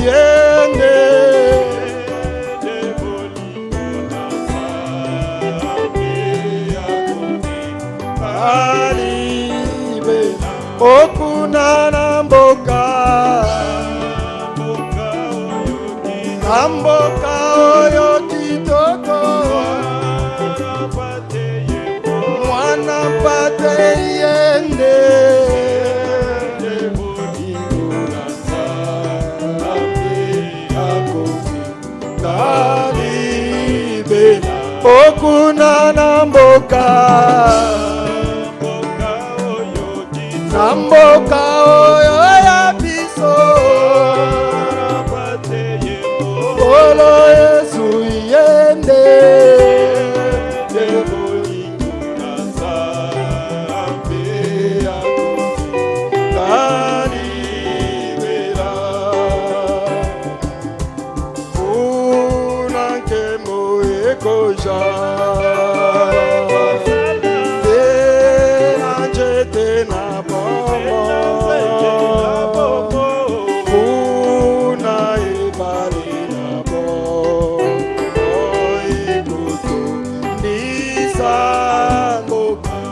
yende alibe okunana mboka amboka oyo kitoko mwana pate yende alibe okunana mboka mboka oyo ya biso Olo Yesu yende kalibera unanke moekoja tenajete na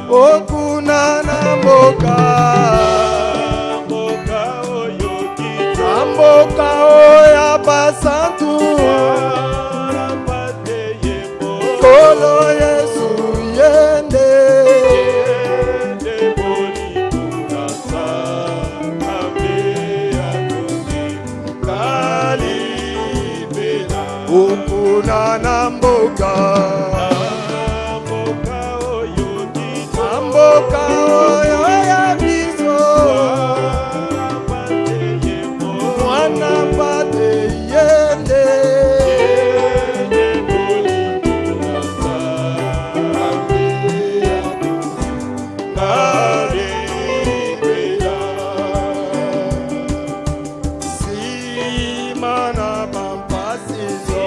okunana mboka mboka oya basantu Kolo Yesu yende kalibera okunana mboka mboka oyo ya biso mwana pate yende kalibera simana mampasizo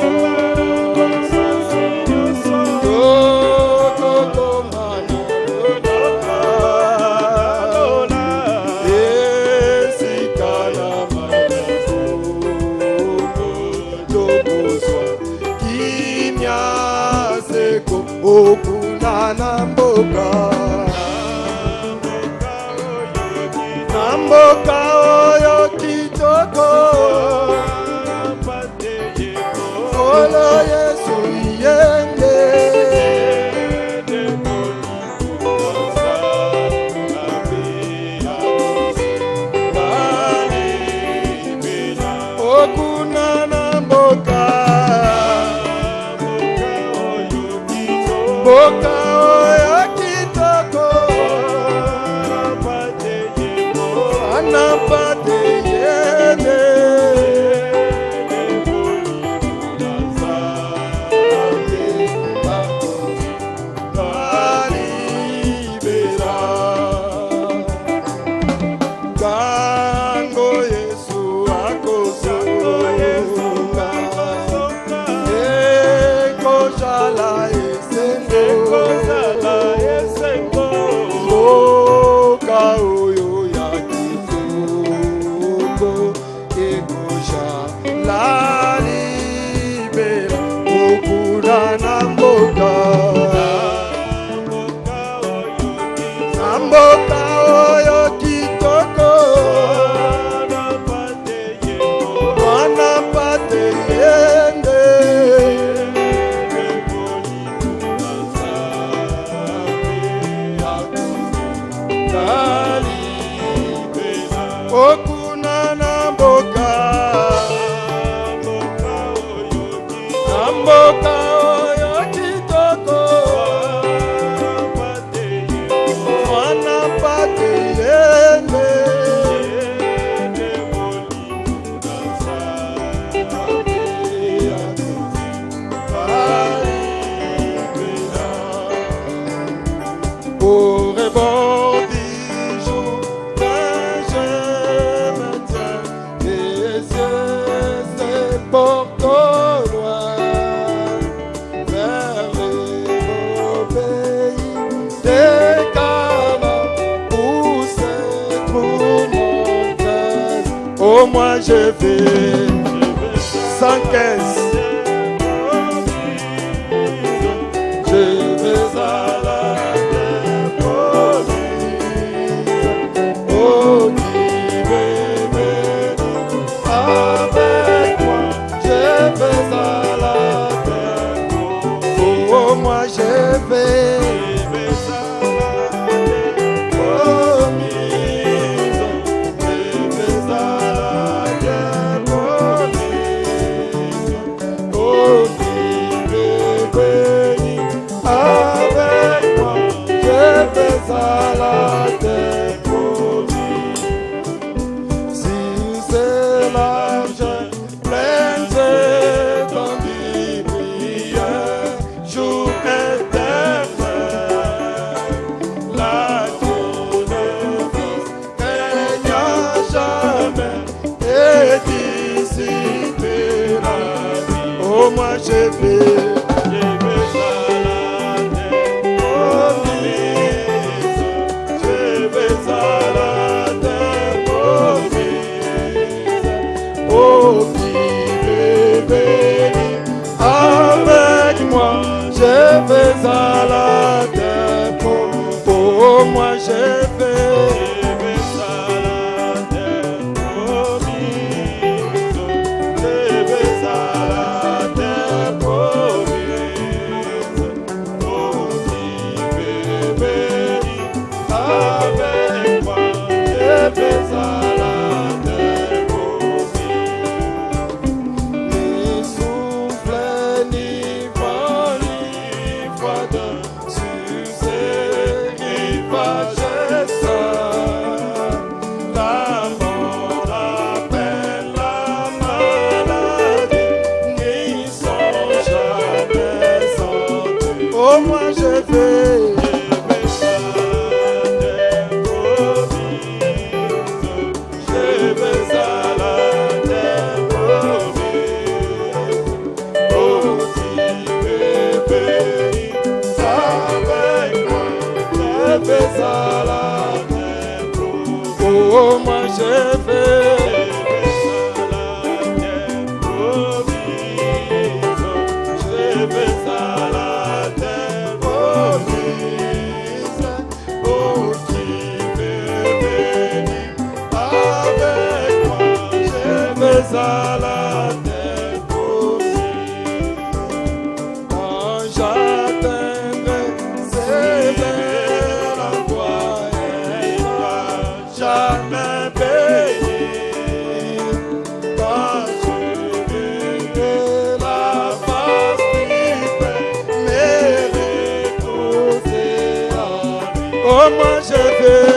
okunana mboka mboka oyo kitoko Olo Yesu yende okunana mboka mboka oyo kitoko anapate yende kalibera kango Yesu akosoka ekojala mboka oyo ya kitoko ekosha lalibera okunana mboka mboka oyo kitoko mwana pate yende okunana mboka mboka oyo kitoko mwana pate yende au rebord du jour je me tiens et je porte au loin vers les beaux pays des Canaan où se trouve mon cœur. Oh moi je vais 215. Je vais à la terre promise. Oh, qui veut venir avec moi? Je vais à la terre promise. Oh, moi je vais. Moi je vais à la terre promise. Oh, qui veut venir avec moi? Je vais à la terre promise. Oh, moi je vais. Oh, moi je vais. Oh, moi je vais. Je vais à la terre promise. Oh, qui veut venir avec moi? Je vais à la terre promise. Quand j'atteindrai ces belles endroits, elle va jamais payer. Quand je verrai la face du Père, mais reposer en lui. Oh, moi je vais.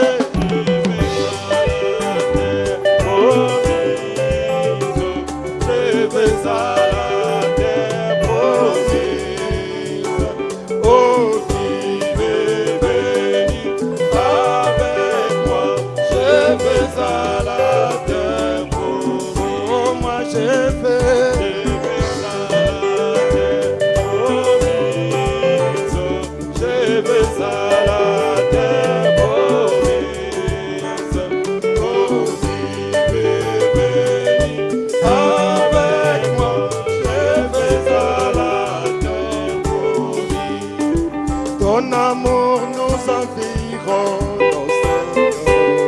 Ton amour nous environne, Seigneur.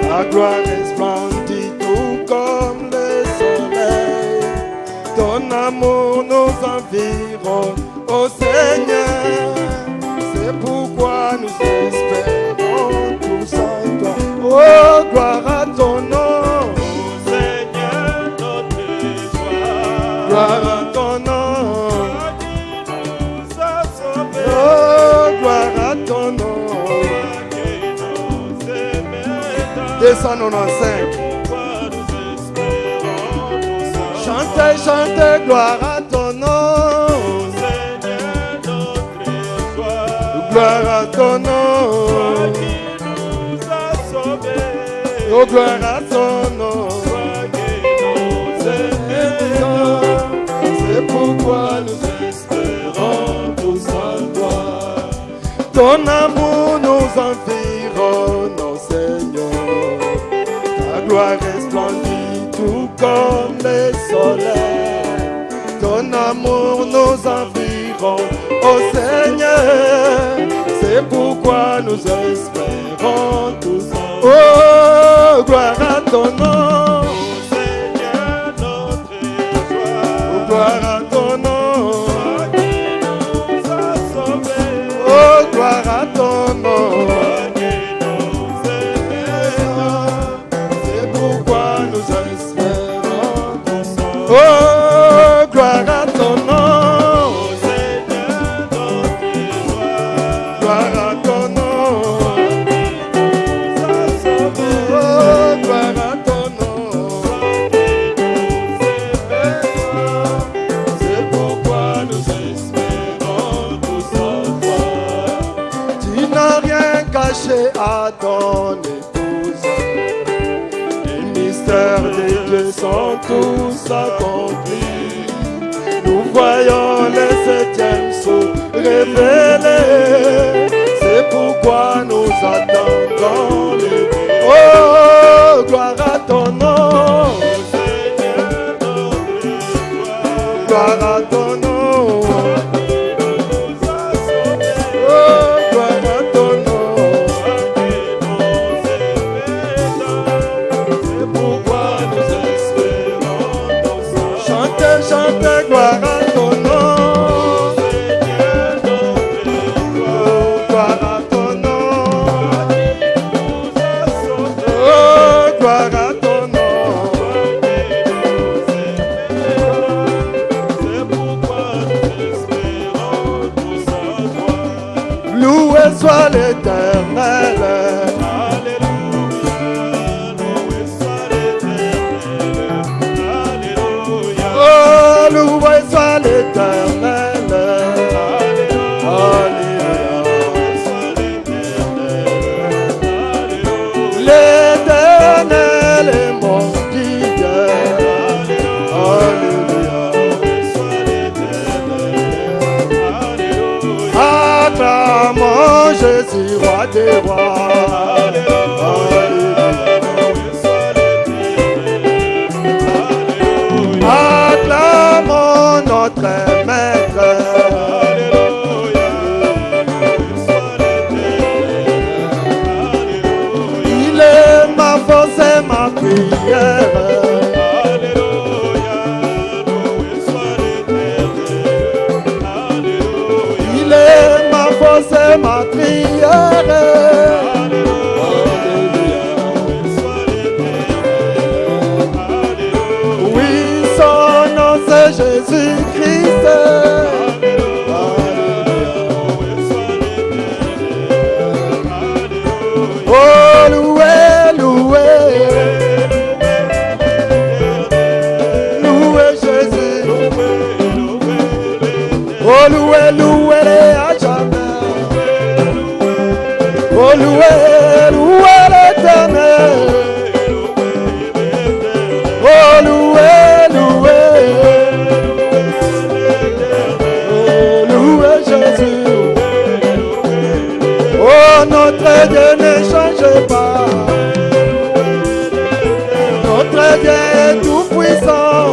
Ta gloire resplendit tout comme le soleil. Ton amour nous environne, ô Seigneur. C'est pourquoi nous espérons tous en toi. Oh, gloire à ton nom, ô Seigneur, notre joie. Gloire à ton nom. Descendons en 5. Chantez, chantez, gloire à ton nom. Seigneur, notre joie. Gloire à ton nom. Qui nous a sauvés. Oh, gloire à ton nom. C'est pourquoi nous espérons tous en toi. Ton amour nous environne, oh Seigneur. Ta gloire resplendit tout comme le soleil. ton amour nous environ, oh Seigneur, c'est pourquoi nous espérons tous. Oh, gloire à ton nom, oh Seigneur, notre joie. Gloire à ton nom, toi qui nous as sauvés. Oh, gloire à ton nom, toi qui nous espérons. C'est pourquoi nous espérons tous. Oh, gloire à ton nom, oh Seigneur, notre joie. Gloire à ton nom. À ton épouse, les mystères des dieux sont tous accomplis. Nous voyons les septièmes sceaux révélés. C'est pourquoi nous attendons les dieux. Oh, gloire à ton nom, Seigneur, notre gloire. Gloire à ton nom. Chante gloire à ton nom, Seigneur, notre gloire à ton nom, oh, gloire à ton nom, c'est pourquoi nous espérons tous en toi. Loué soit l'Éternel. Loué soit l'Éternel. Alléluia. L'Éternel est mon guide. Alléluia. Acclamons Jésus, roi des rois. Acclamons notre maître. Alléluia. Il est ma force et ma prière. Alléluia. Il est ma force et ma prière. Jésus-Christ. Oh, loué, loué, loué Jésus. Oh, loué, loué à jamais. Oh, loué, loué l'Éternel. Oh, loué, loué. Oh, notre Dieu ne change pas. Notre Dieu est tout puissant.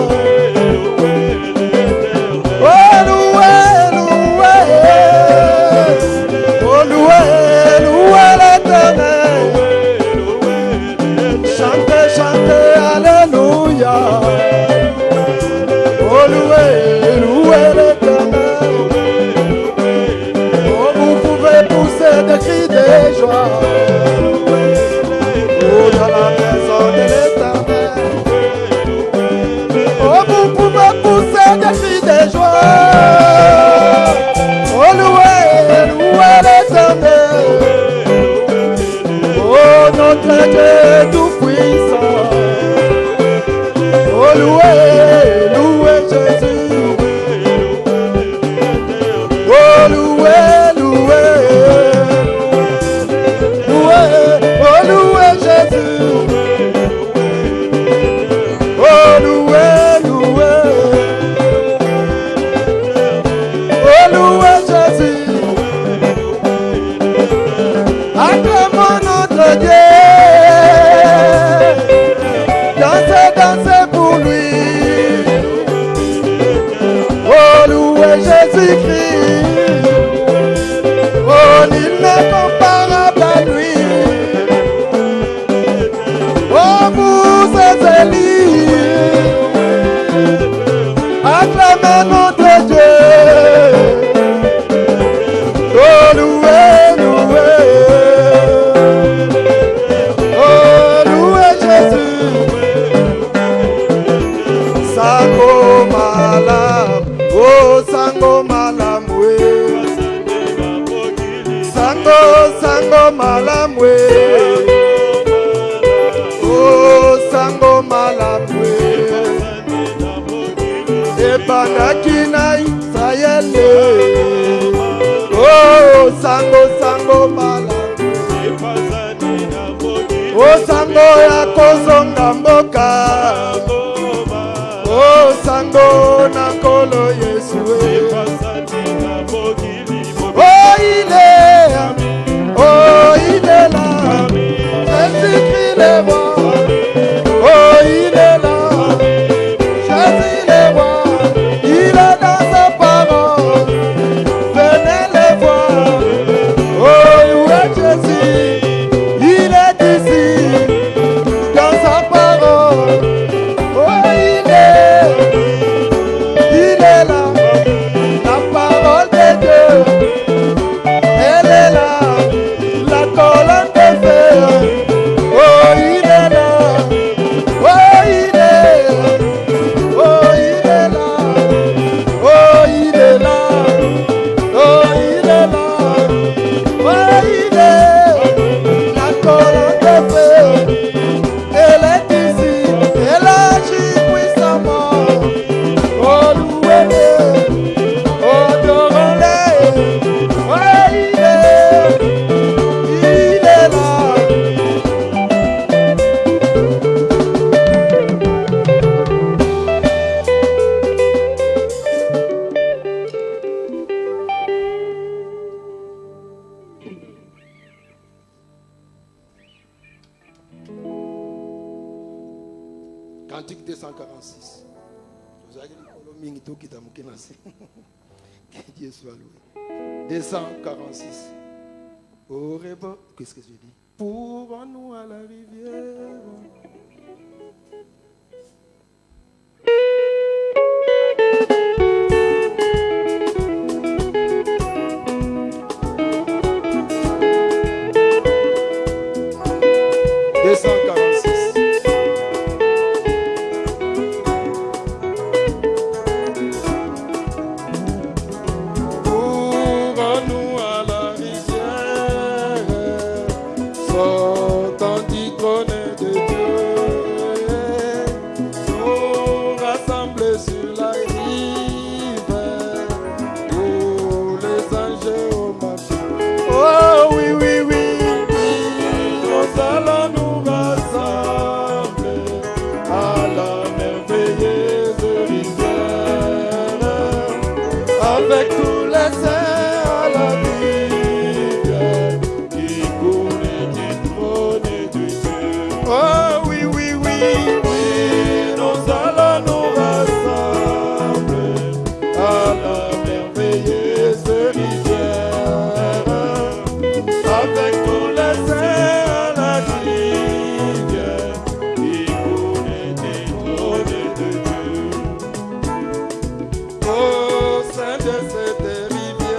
Oh, loué, loué. Oh, loué, loué l'Éternel. Chantez, chantez, alléluia. Oh, loué, loué l'Éternel. Pousser des cris de joie. Oh, dans la maison de l'Éternel. Oh, vous pouvez pousser des cris de joie. Oh, loué, loué l'Éternel. Oh, notre Dieu tout puissant. Oh, loué, loué Jésus. Oh, loué, loué. Jésus-Christ. Oh, nul n'est comparable à lui. Oh, vous êtes Élie. Acclamez notre Dieu. Oh, louez, louez. Oh, louez Jésus. Sango malam. Oh, sango malam, oui. Sango malam, oui. Oh, sango malam, oui. Ebandaki na Israel. Oh, sango malam. Oh, sango ya kozonga mboka. Oh, sango na kolo Yesu. Oh, il est là. Jésus-Christ est roi. Oh, il est là. Jésus est roi. Il est dans sa parole. Venez le voir. Oh, où est Jésus? Il est ici. Dans sa parole. Oh, il est là. La parole de Dieu. Elle est là. La colonne de fer. Oh, il est là. Oh, il est. Oh, il est là. Oh, il est là. Oh, il est là. Oh, il est. La colonne de fer. Elle est ici. Elle agit puissamment. Oh, louez-le. Oh, adorons-le. Oh, il est. Il est là. Cantique 246. Que Dieu soit loué. 246. Au rebord, qu'est-ce que je dis? Pour nous à la rivière. Avec tous les saints à la rivière qui coule du trône de Dieu. Oh oui, oui, oui, oui, nous allons nous rassembler à la merveilleuse rivière. Avec tous les saints à la rivière qui coule du trône de Dieu. Oh, de cette rivière.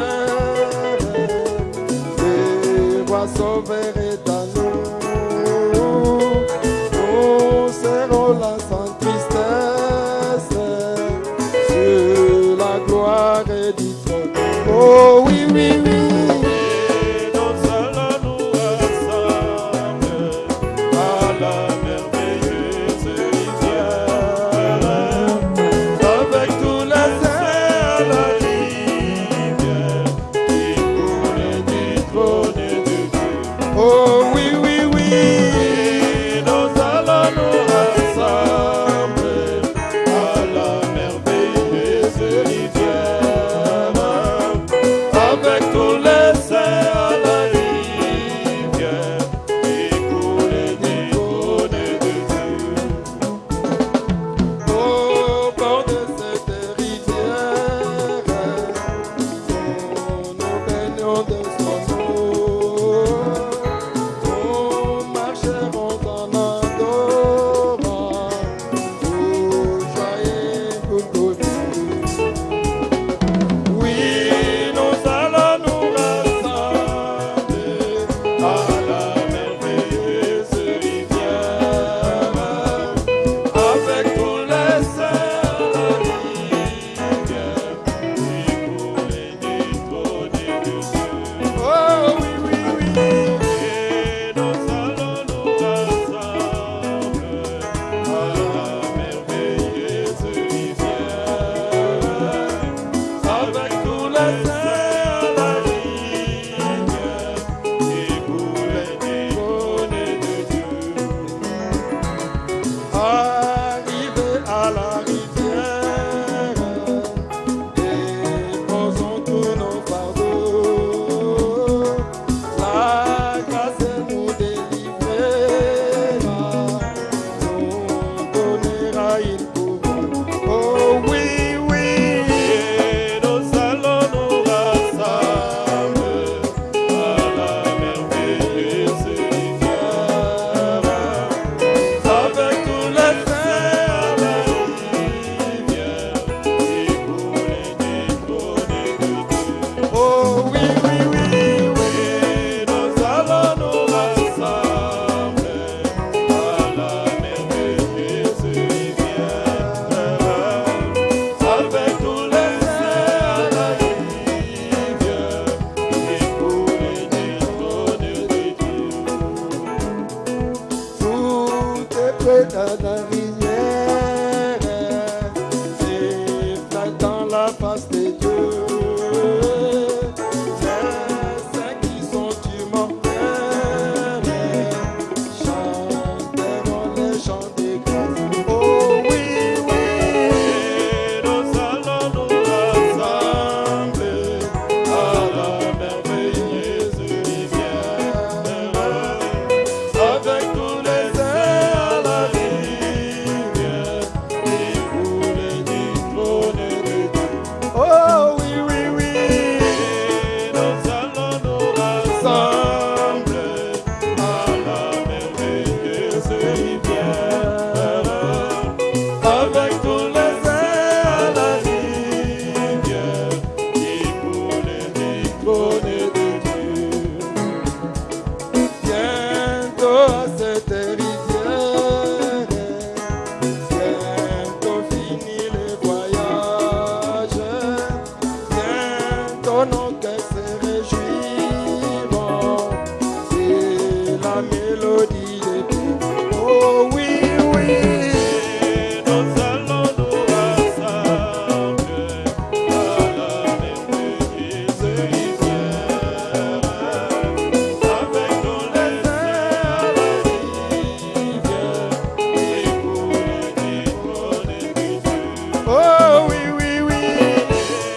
Oh oui, oui, oui.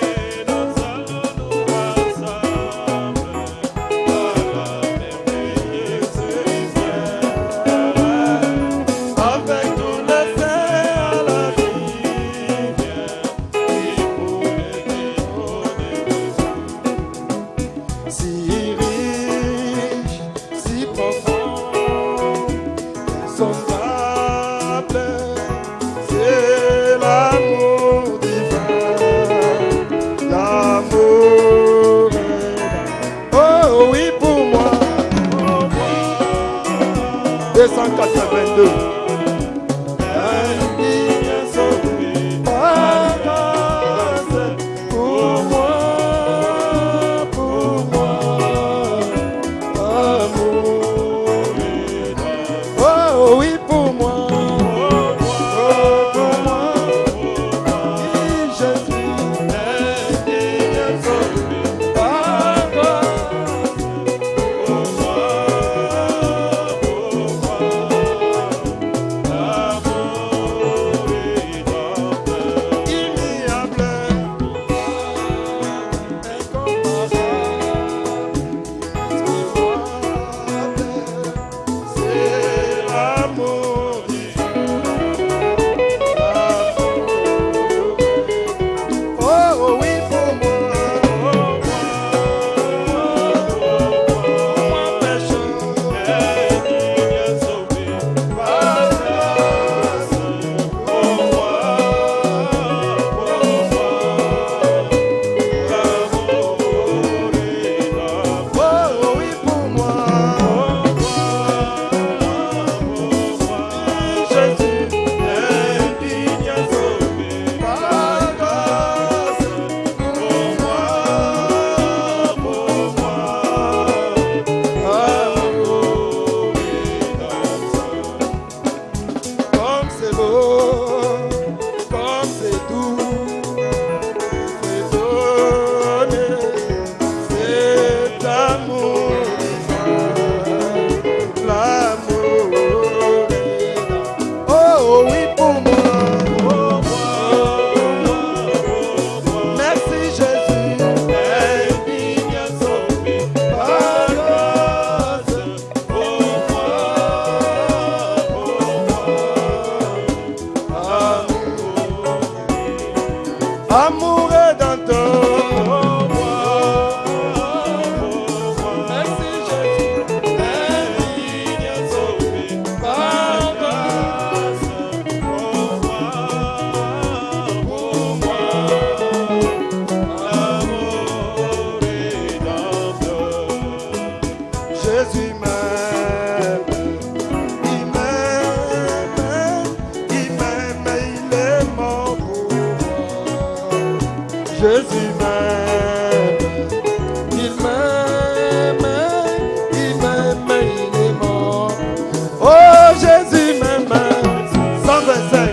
Et nous allons nous rassembler à la merveilleuse lumière. Avec tous les saints à la Rivière qui coule des si riche, si profond, insondable, c'est l'amour divin, l'amour. Oh oui pour moi, 282. Amoureux d'un merci Jésus, indigne sauvé par grâce, pour moi, l'amour rédempteur. Jésus m'aime, il m'aime, il est mort pour moi. Jésus m'aime, il m'aime, il est mort. Oh Jésus m'aime, 125.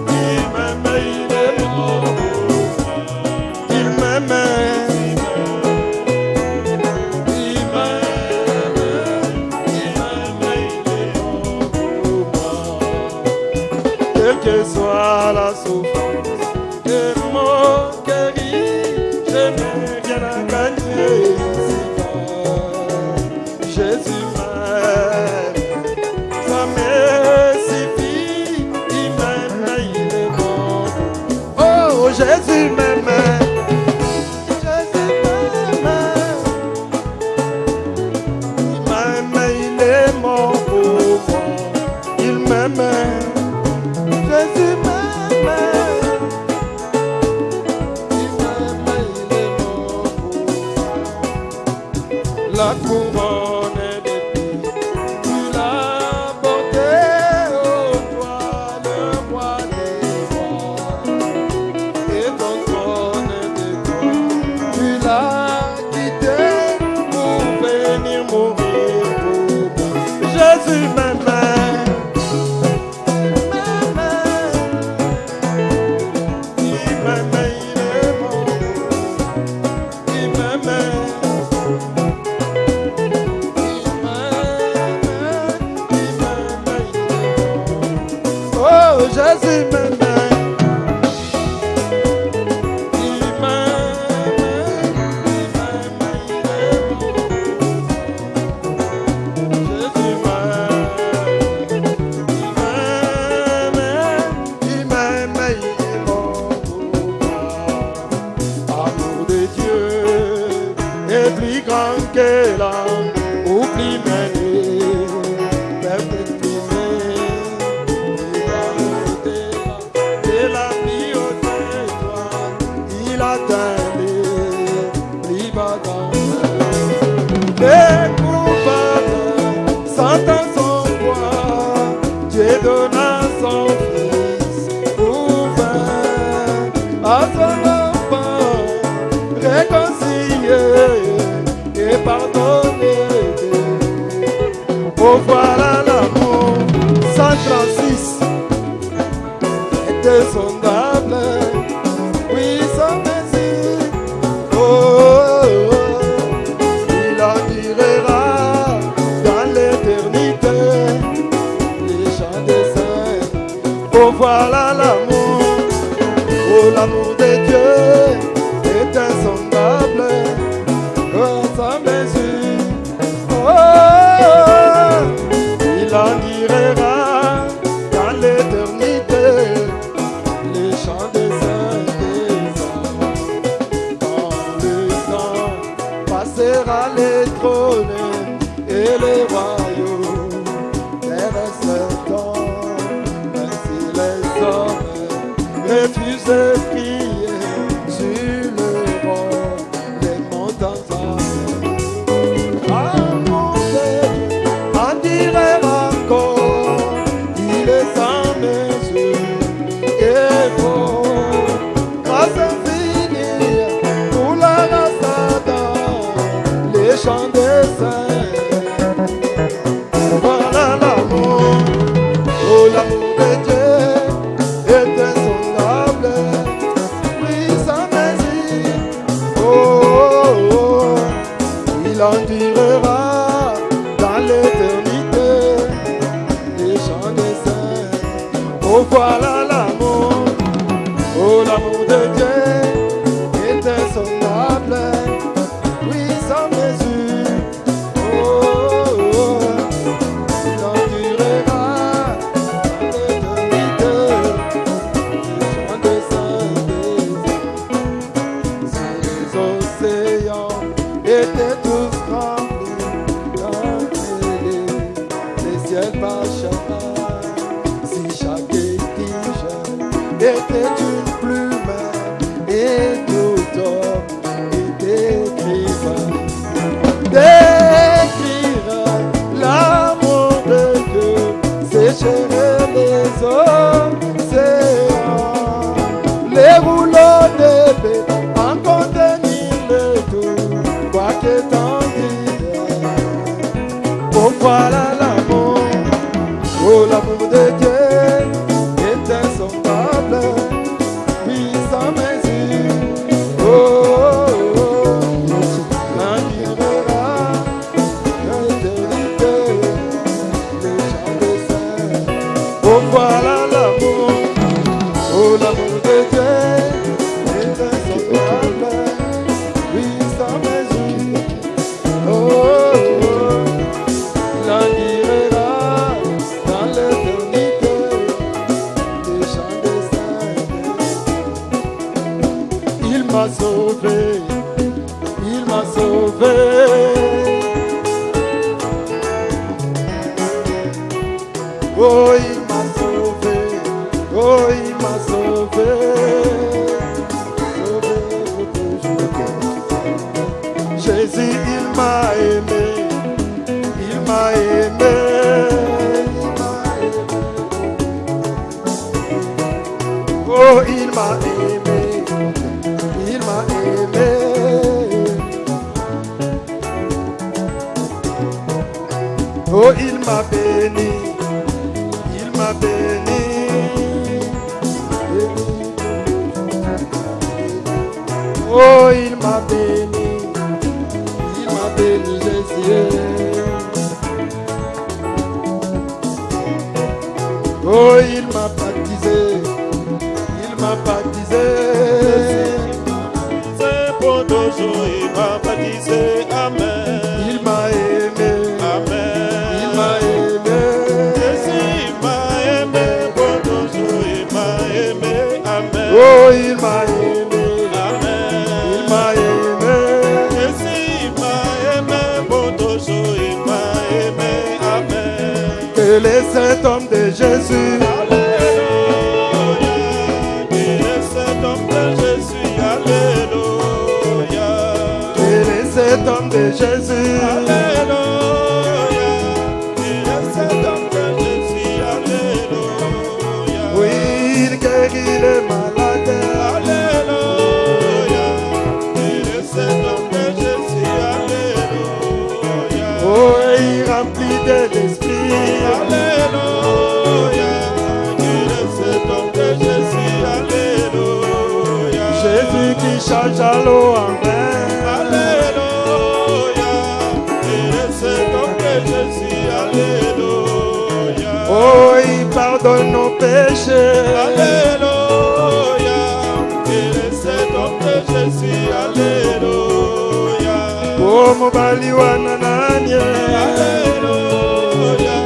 Il m'aime, il est mort. Il m'aime, il est mort pour moi. Quelle que soit la souffrance que mon cœur je n'ai rien à gagner ici-bas. Jésus m'aime, ça me suffit. Il m'aime, il est mort. Oh Jésus m'aime, Jésus m'aime, il est mort pour moi. Il m'aime. Jésus m'aime, il est mort pour moi. La couronne d'épines, tu l'as portée au doigt, le roi des rois. Et ton trône Jésus m'aime. Plus grand que l'homme, oublie mener, et la vie au toi, il atteint les bâtons. Les coupables sentent son poids, Dieu donna son fils pour vaincre à son enfant, réconcilié et pardonné. Oh voilà l'amour, 136 était sondable, oui sans mesure. Oh, oh, oh, il en durera dans l'éternité les chants des saints. Oh voilà l'amour, oh l'amour de Dieu est insondable. Sans mesure, oh, il en durera dans l'éternité les chants des saints des hommes. Quand le temps passera les trônes et les royaumes, restent ainsi les hommes refusent de prier sur le roi, les montagnes. Chant des saints, voilà l'amour, oh l'amour de Dieu est insondable, oui sans mesure, oh, oh, oh, il en durera dans l'éternité les chants des saints. Oh voilà l'amour, oh l'amour de Dieu est insondable, oui sans mesure. Étaient tous remplis d'entrée, les ciels par chacun, si chaque tige était une plume et tout homme était écrivain. D'écrire l'amour de Dieu, sécherait les océans, les rouleaux d'épée en contenir le tout. Quoi qu'étant dit, oh voilà l'amour, oh l'amour de Dieu est insondable, oui sans mesure, oh, oh, oh, l'endurera l'éternité, les chants des saints, oh voilà l'amour, oh l'amour de Dieu est insondable, oui sans mesure. Oh, oh, oh, il en durera dans l'éternité des chants des saints. Il m'a sauvé, il m'a sauvé. Oh, il m'a sauvé, oh, il m'a sauvé. Sauvé pour toujours. Jésus, il m'a aimé, il m'a aimé, oh il m'a aimé, il m'a aimé, oh il m'a béni, il m'a béni, oh il m'a béni. Béni Jésus, oh il m'a baptisé. Oh, il m'a aimé. Amen. Il m'a aimé. Jésus il m'a aimé, bon dojo il m'a aimé. Amen. Que les saints hommes de Jésus. Alléluia. Qu'il est cet homme de Jésus. Alléluia. Qu'il est cet homme de Jésus. Alléluia. Qu'il est cet homme de Jésus. Alléluia. Oui, il guérit les malades. Alléluia. Qu'il est cet homme de Jésus. Alléluia. Oh, il remplit de l'esprit. Alléluia. Qu'il est cet homme de Jésus. Alléluia. Jésus qui change à l'eau en vin. Alléluia. Qu'il est cet homme de Jésus. Alléluia. Oh, il pardonne nos péchés. Alléluia. Qu'il est cet homme de Jésus. Alléluia. Oh, mobali wanananye. Alléluia.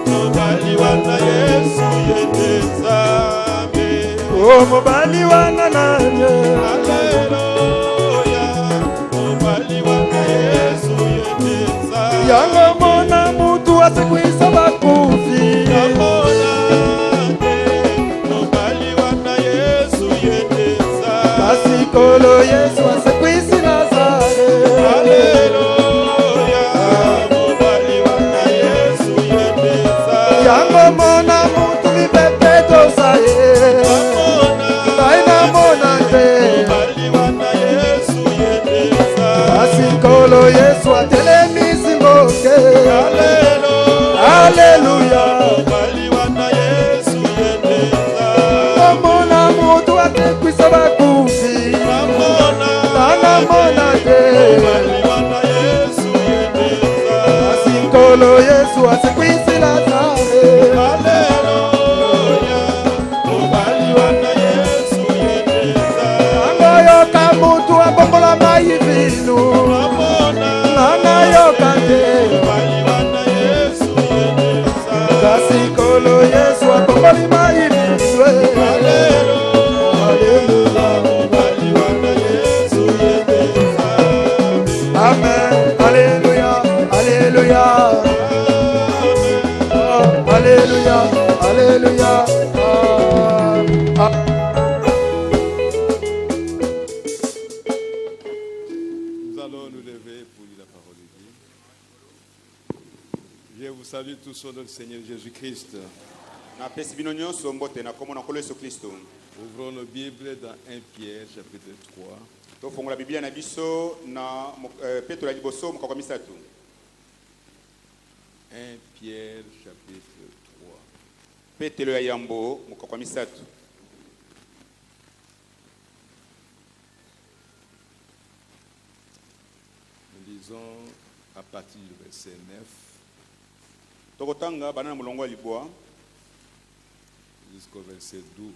Mobali wana Yesu yete Nzambe. Oh, mobali wanananye. Alléluia. Mobali wana Yesu yete Nzambe. Yango mona mutu asikwisa bakufi. Namona te. Mobali wana Yesu yete Nzambe. Kasi kolo Yesu asikwisi Nazare. Alléluia. Mobali wana Yesu yete Nzambe. Yango mona mutu lipepe tosaye. Taina mona te. Mobali wana Yesu yete Nzambe. Kasi kolo Yesu atelemisi ngoke. Alléluia. Alléluia. Mobali wana Yesu yete Nzambe. Mona mutu asikwisa bakufi. Namona Tana mona te. Mobali wana Yesu yete Nzambe. Kasi kolo Yesu asikwisi Nazare. Alléluia. Mobali wana Yesu yete Nzambe. Angoyoka mutu abombola mai vinu. Namona Nana yoka te. Mobali wana Yesu yete Nzambe. Kasi kolo Yesu abomboli mai vinu. Alléluia. Mobali wana Yesu yete Nzambe. Amen. Alléluia. Alléluia. Oh, Alléluia. Alléluia. Nous allons nous lever pour lire la parole de Dieu. Je vous salue tous au nom du Seigneur Jésus-Christ. napesi bino nyonso mbote na kombo na nkolo Yesu Kristo. Ouvrons nos Bibles dans 1 Pierre chapitre 3. Tofongola Biblia na biso na Petro ya liboso mokakwa misatu. 1 Pierre chapitre 3. Petro ya yambo mokakwa misatu. Nous lisons à partir du verset 9 Tokotanga banana mulongo ya libwa jusqu'au verset 12.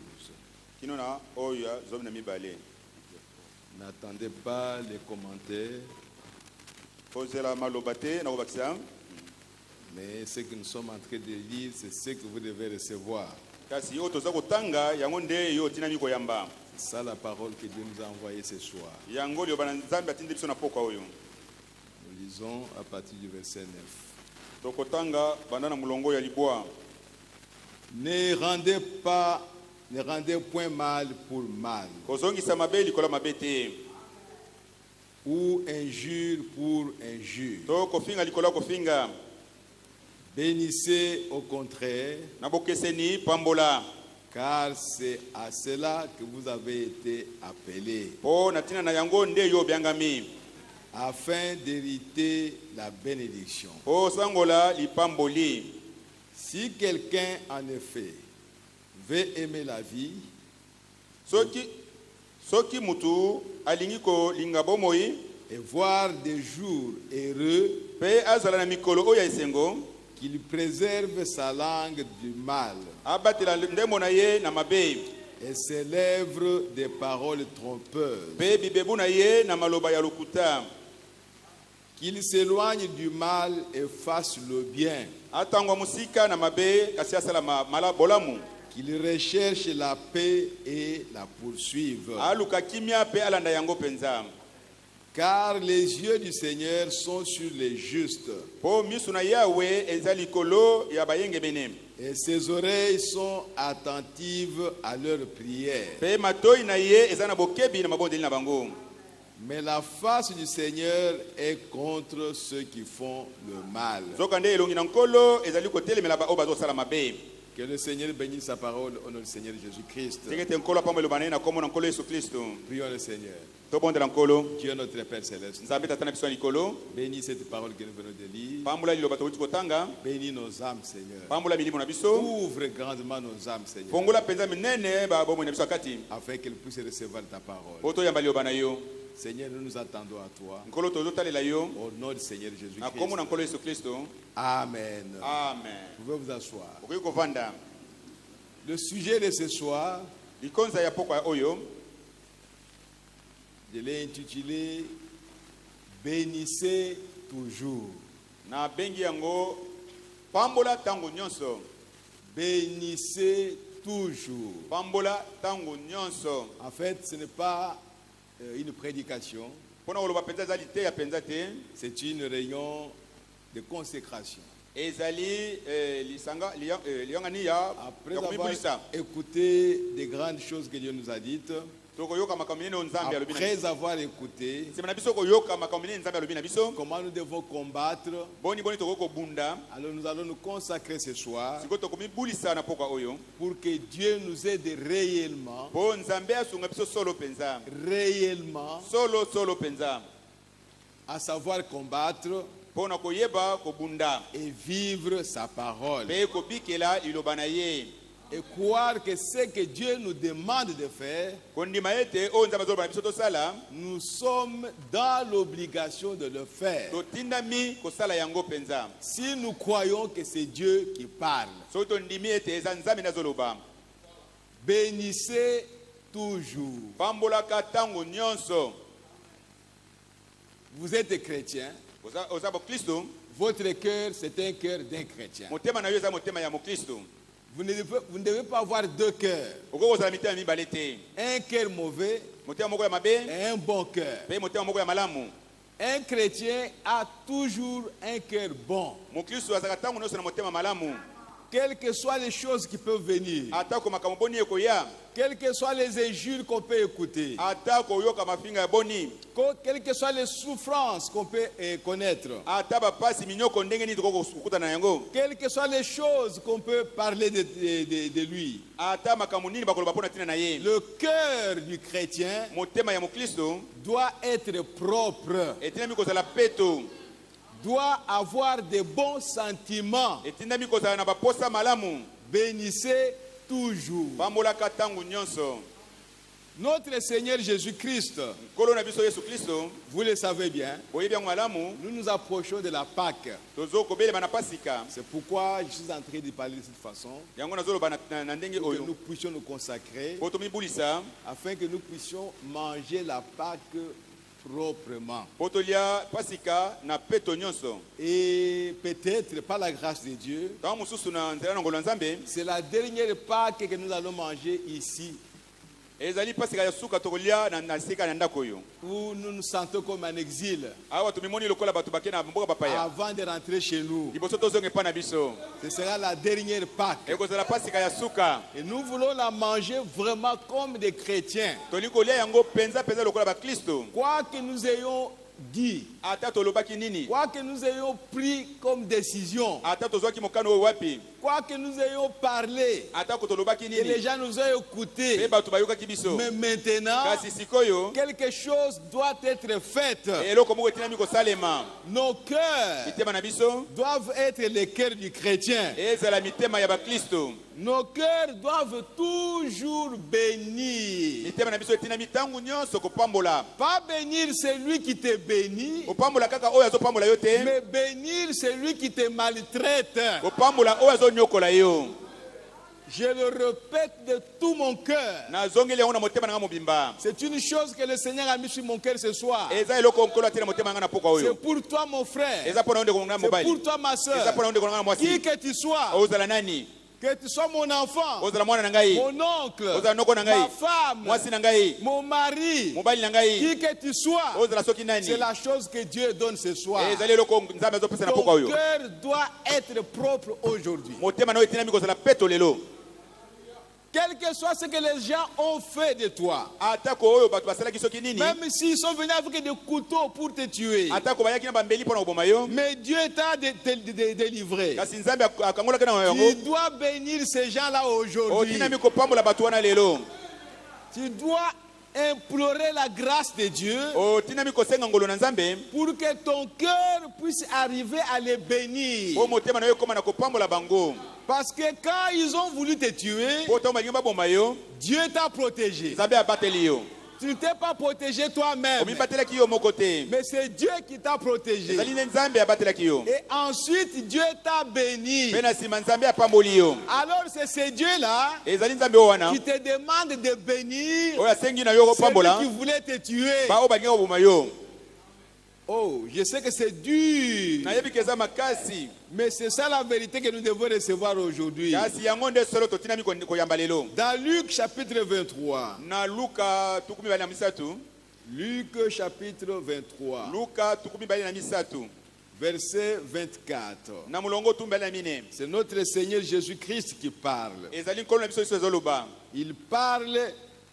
kino na oya zomi na mibale. N'attendez pas les commentaires, Kozela maloba te na kobakisa. mais ce que nous sommes en train de lire, c'est ce que vous devez recevoir. Kasi yo toza kotanga yango nde yo tina miko yamba. C'est ça la parole que Dieu nous a envoyée ce soir. Yango lio bana nzambe atindi biso na pokwa oyo. Nous lisons à partir du verset 9. Tokotanga banana mulongo ya libwa. Ne rendez point mal pour mal, Kozongisa mabe likola mabe te. ou injure pour injure. To kofinga likola kofinga. Bénissez au contraire, Na bokeseni pambola. car c'est à cela que vous avez été appelés, Po natina na yango nde yo biangami. afin d'hériter la bénédiction. Po sangola lipamboli. Si quelqu'un, en effet, veut aimer la vie, Soki mutu alingi ko linga bomoi et voir des jours heureux, pe azala na mikolo oya esengo qu'il préserve sa langue du mal abatela ndemo na ye na mabe et ses lèvres des paroles trompeuses, pe bibebu na ye na maloba ya lokuta. qu'il s'éloigne du mal et fasse le bien, Atangwa musika na mabe kasi asala mala bolamu. Qu'il recherche la paix et la poursuive. aluka kimia pe alanda yango penza. Car les yeux du Seigneur sont sur les justes. Po misu na Yahweh eza likolo ya bayenge bene. Et ses oreilles sont attentives à leurs prières. Pe matoi na ye eza na bokebi na mabondeli na bango. Mais la face du Seigneur est contre ceux qui font le mal. Zokande elongi na nkolo eza likotelemela ba obazo sala mabe. Que le Seigneur bénisse sa parole au nom du Seigneur Jésus-Christ. Tekete nkolo pamwe lobana na komo na nkolo Yesu Kristo. Prions le Seigneur. To bondela nkolo. Dieu notre Père Céleste. Nzambe tata na biso likolo. Bénis cette parole que nous venons de lire. Pambola liloba to kotanga. Bénis nos âmes, Seigneur. Pambola milimo na biso. Ouvre grandement nos âmes, Seigneur. Pongola penza minene ba bomo na biso akati. Afin qu'elles puissent recevoir ta parole. Poto yamba liloba na yo. Seigneur, nous nous attendons à toi. Nkolo to zotalela yo. Au nom du Seigneur Jésus-Christ. Na komo na nkolo Yesu Kristo. Amen. Amen. Vous pouvez vous asseoir. Okoki kovanda. Le sujet de ce soir, Likonza ya pokwa oyo. je l'ai intitulé Bénissez toujours. Na bengi yango pambola tango nyonso. Bénissez toujours. Pambola tango nyonso. En fait, ce n'est pas une prédication, Pona oloba penza zali te ya penza te. c'est une réunion de consécration. Ezali lisanga liangani ya Après ya avoir komibulisa. écouté des grandes choses que Dieu nous a dites, Toko yoka makambo minene nzambe alobi na biso. après avoir écouté Sema na biso ko yoka makambo minene nzambe alobi na biso. comment nous devons combattre, Boni toko ko bunda. alors nous allons nous consacrer ce soir Siko toko mibulisa na pokwa oyo. pour que Dieu nous aide réellement, Po nzambe asunga biso solo penza. réellement, Solo penza. à savoir combattre Pona ko yeba ko bunda. et vivre sa parole. Pe ko bikela liloba na ye. Et croire que ce que Dieu nous demande de faire, Kondima ete o nzambe zo ba biso to sala. nous sommes dans l'obligation de le faire. To tindami ko sala yango penza. Si nous croyons que c'est Dieu qui parle, So to ndimi ete eza nzambe na zoloba. bénissez toujours. Pambola ka tango nyonso. Vous êtes chrétien, Oza bo Kristo. votre cœur c'est un cœur d'un chrétien. Motema na yo eza motema ya mo Kristo. Vous ne devez pas avoir deux cœurs, Oko kozala mitema mibale te. un cœur mauvais Motema moko ya mabe, et un bon cœur. pe motema moko ya malamu. Un chrétien a toujours un cœur bon. Mo Kristo azaka tango nyonso na motema malamu. Quelles que soient les choses qui peuvent venir, Atako makambo boni ekoya. quelles que soient les injures qu'on peut écouter, Atako yoka mafinga ya boni. quelles que soient les souffrances qu'on peut connaître, Ata ba pasi minyoko ndenge ni toko kukuta na yango. quelles que soient les choses qu'on peut parler de lui, Ata makambo nini bakoloba pona tina na ye. le cœur du chrétien Motema ya mo Kristo doit être propre, etindami kozala peto. doit avoir de bons sentiments. Etindami kozala na baposa malamu. Bénissez toujours. Pambola ka tango nyonso. Notre Seigneur Jésus-Christ, Nkolo na biso Yesu Kristo, vous le savez bien, boyebi yango malamu, nous nous approchons de la Pâque. tozo kobelema na pasika. C'est pourquoi je suis en train de parler de cette façon, Yango nazoloba na ndenge pour que oyo. nous puissions nous consacrer, Po tomibulisa, afin que nous puissions manger la Pâque proprement. po tolia pasika na peto nyonso. Et peut-être, par la grâce de Dieu, Tango mosusu na nzela na ngolo ya Nzambe, c'est la dernière Pâque que nous allons manger ici, ezali pasika ya suka tokolia na sika na ndako oyo. où nous nous sentons comme en exil, Awa tumimoni lokola bato bake na mboka bapaya. avant de rentrer chez nous. Liboso tozonge pa na biso. Ce sera la dernière Pâque. Ekozala pasika ya suka. Et nous voulons la manger vraiment comme des chrétiens. Toli kolia yango penza lokola ba Kristo. Quoi que nous ayons dit, Ata tolobaki nini? quoi que nous ayons pris comme décision, Ata tozwaki mokano oyo wapi? quoi que nous ayons parlé, Ata ko tolobaki que les nini? gens nous aient écoutés, Pe bato bayokaki biso. mais maintenant, Kasi sikoyo, quelque chose doit être fait. eloko moko etinami kosalema. Nos cœurs Mitema na biso, doivent être les cœurs du chrétien. ezala mitema ya ba Kristo. Nos cœurs doivent toujours bénir. Mitema na biso etinami tangu nyonso kopambola. Pas bénir celui qui te bénit, Kopambola kaka oyo azopambola yo te. mais bénir celui qui te maltraite. Kopambola oyo azonyokola yo. Je le répète de tout mon cœur. Nazongeli yango na motema na nga mobimba. C'est une chose que le Seigneur a mis sur mon cœur ce soir. Eza eloko nkolo atina motema na nga na poka C'est oyo. pour toi, mon frère. Eza pona onde konga C'est mobali. pour toi, ma Eza soeur. pona onde konga Qui mwasi. que tu sois, Ozala nani? Que tu sois mon enfant, ozala mwana na ngai, mon oncle, ozala noko na ngai, ma femme, mwasi na ngai, mon mari, mobali na ngai, qui que tu sois, ozala soki nani. c'est la chose que Dieu donne ce soir. Ezali eloko nzambe azopesa na pokwa Ton oyo. cœur doit être propre aujourd'hui. Motema na oyo etinami kozala peto lelo. Quel que soit ce que les gens ont fait de toi, Atako oyo bato basalaki soki nini, même s'ils sont venus avec des couteaux pour te tuer, atako bayaki na bambeli mpona koboma yo, mais Dieu t'a délivré. kasi nzambe akangolaki na yango. Tu dois bénir ces gens-là aujourd'hui. Otinami kopambola bato wana lelo. Tu dois implorer la grâce de Dieu Otinami kosenga ngolo na nzambe pour que ton cœur puisse arriver à les bénir. po motema na yo ekoma na kopambola bango. Parce que quand ils ont voulu te tuer, Po ntango balingi baboma yo, Dieu t'a protégé. nzambe abateli yo. Tu ne t'es pas protégé toi-même, Omibatelaki yo moko te. mais c'est Dieu qui t'a protégé. Ezali nde nzambe abatelaki yo. Et ensuite, Dieu t'a béni. Mpe na nsima nzambe apamboli yo. Alors c'est ce Dieu-là Ezali nzambe oyo wana qui te demande de bénir oyo asengi na yo kopambola celui qui voulait te tuer. baoyo balingi koboma yo. Oh, je sais que c'est dur, Nayebi ke eza makasi, mais c'est ça la vérité que nous devons recevoir aujourd'hui. kasi yango nde solo totinami koyamba lelo. Dans Luc chapitre 23, Na Luka 23, Luc chapitre 23, Luka 23, verset 24. na mulongo 24. C'est notre Seigneur Jésus-Christ qui parle. Ezali nkolo na biso yesu ezoloba. Il parle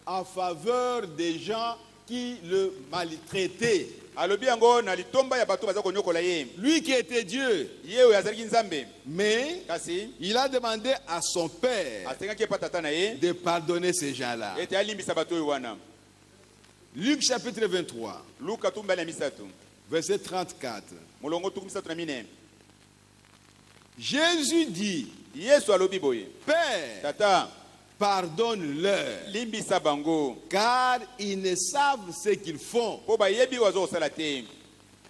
en faveur des gens qui le maltraitaient. Alobi yango na litomba ya bato baza konyokola ye. Lui qui était Dieu, Ye oyo azalaki nzambe, mais kasi il a demandé à son père asengaki epa tata na ye de pardonner ces gens-là. ete alimbisa bato oyo wana. Luc chapitre 23, Luka 23, verset 34. mulongo 34. Jésus dit, Yesu alobi boye, Père, tata pardonne-leur, limbisa bango car ils ne savent ce qu'ils font. po bayebi oyo azokosala te.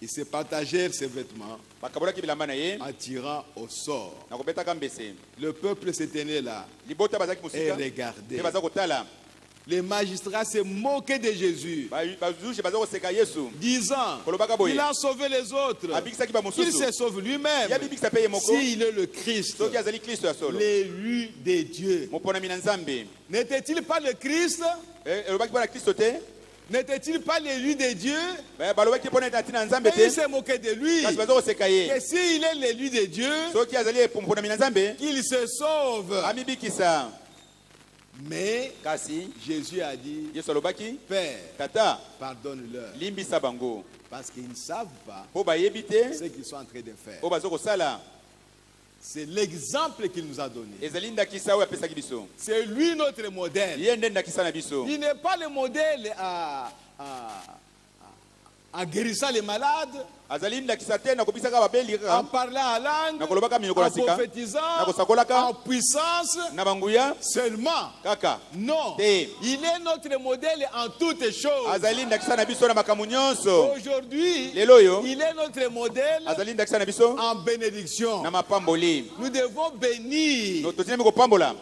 Ils se partagèrent ses vêtements Bakabolaki bilamba na ye en tirant au sort. na kobetaka mbese. Le peuple se tenait là Libota bazalaki et mosika regardait. mpe baza kotala. Les magistrats se moquaient de Jésus, Bazushi baza koseka Yesu disant, kolobaka boye il a sauvé les autres, abikisaki qu'il bamosusu se sauve lui-même. ye abikisa mpe ye moko S'il est le Christ, soki azali Kristo ya solo l'élu de Dieu. moponami na Nzambe. N'était-il pas le Christ? Elobaki mpona Kristo te, N'était-il pas l'élu de Dieu? balobaki mpona ete atina Nzambe Mais te, il se moquait de lui. kasi baza koseka ye. Que s'il est l'élu de Dieu, Soki azali moponami na Nzambe qu'il se sauve. amibikisa. Mais Kasi Jésus a dit, Yesu alobaki, Père, tata pardonne-leur, limbisa bango parce qu'ils ne savent pas po bayebi te ce qu'ils sont en train de faire. oyo baza kosala. C'est l'exemple qu'il nous a donné. Ezali ndakisa oyo apesaki biso, C'est lui notre modèle. ye nde ndakisa na biso. Il n'est pas le modèle en guérissant les malades, Azali ndakisa te na kobisaka babeli en kaka parlant en langue, na kolobaka minoko en na sika prophétisant, na kosakolaka en puissance na banguya seulement. kaka. Non, Te. il est notre modèle en toutes choses. Azali ndakisa na biso na makambo nyonso. Aujourd'hui, Lelo oyo il est notre modèle azali ndakisa na biso en bénédiction. na mapamboli. Nous devons bénir. Totinami kopambola.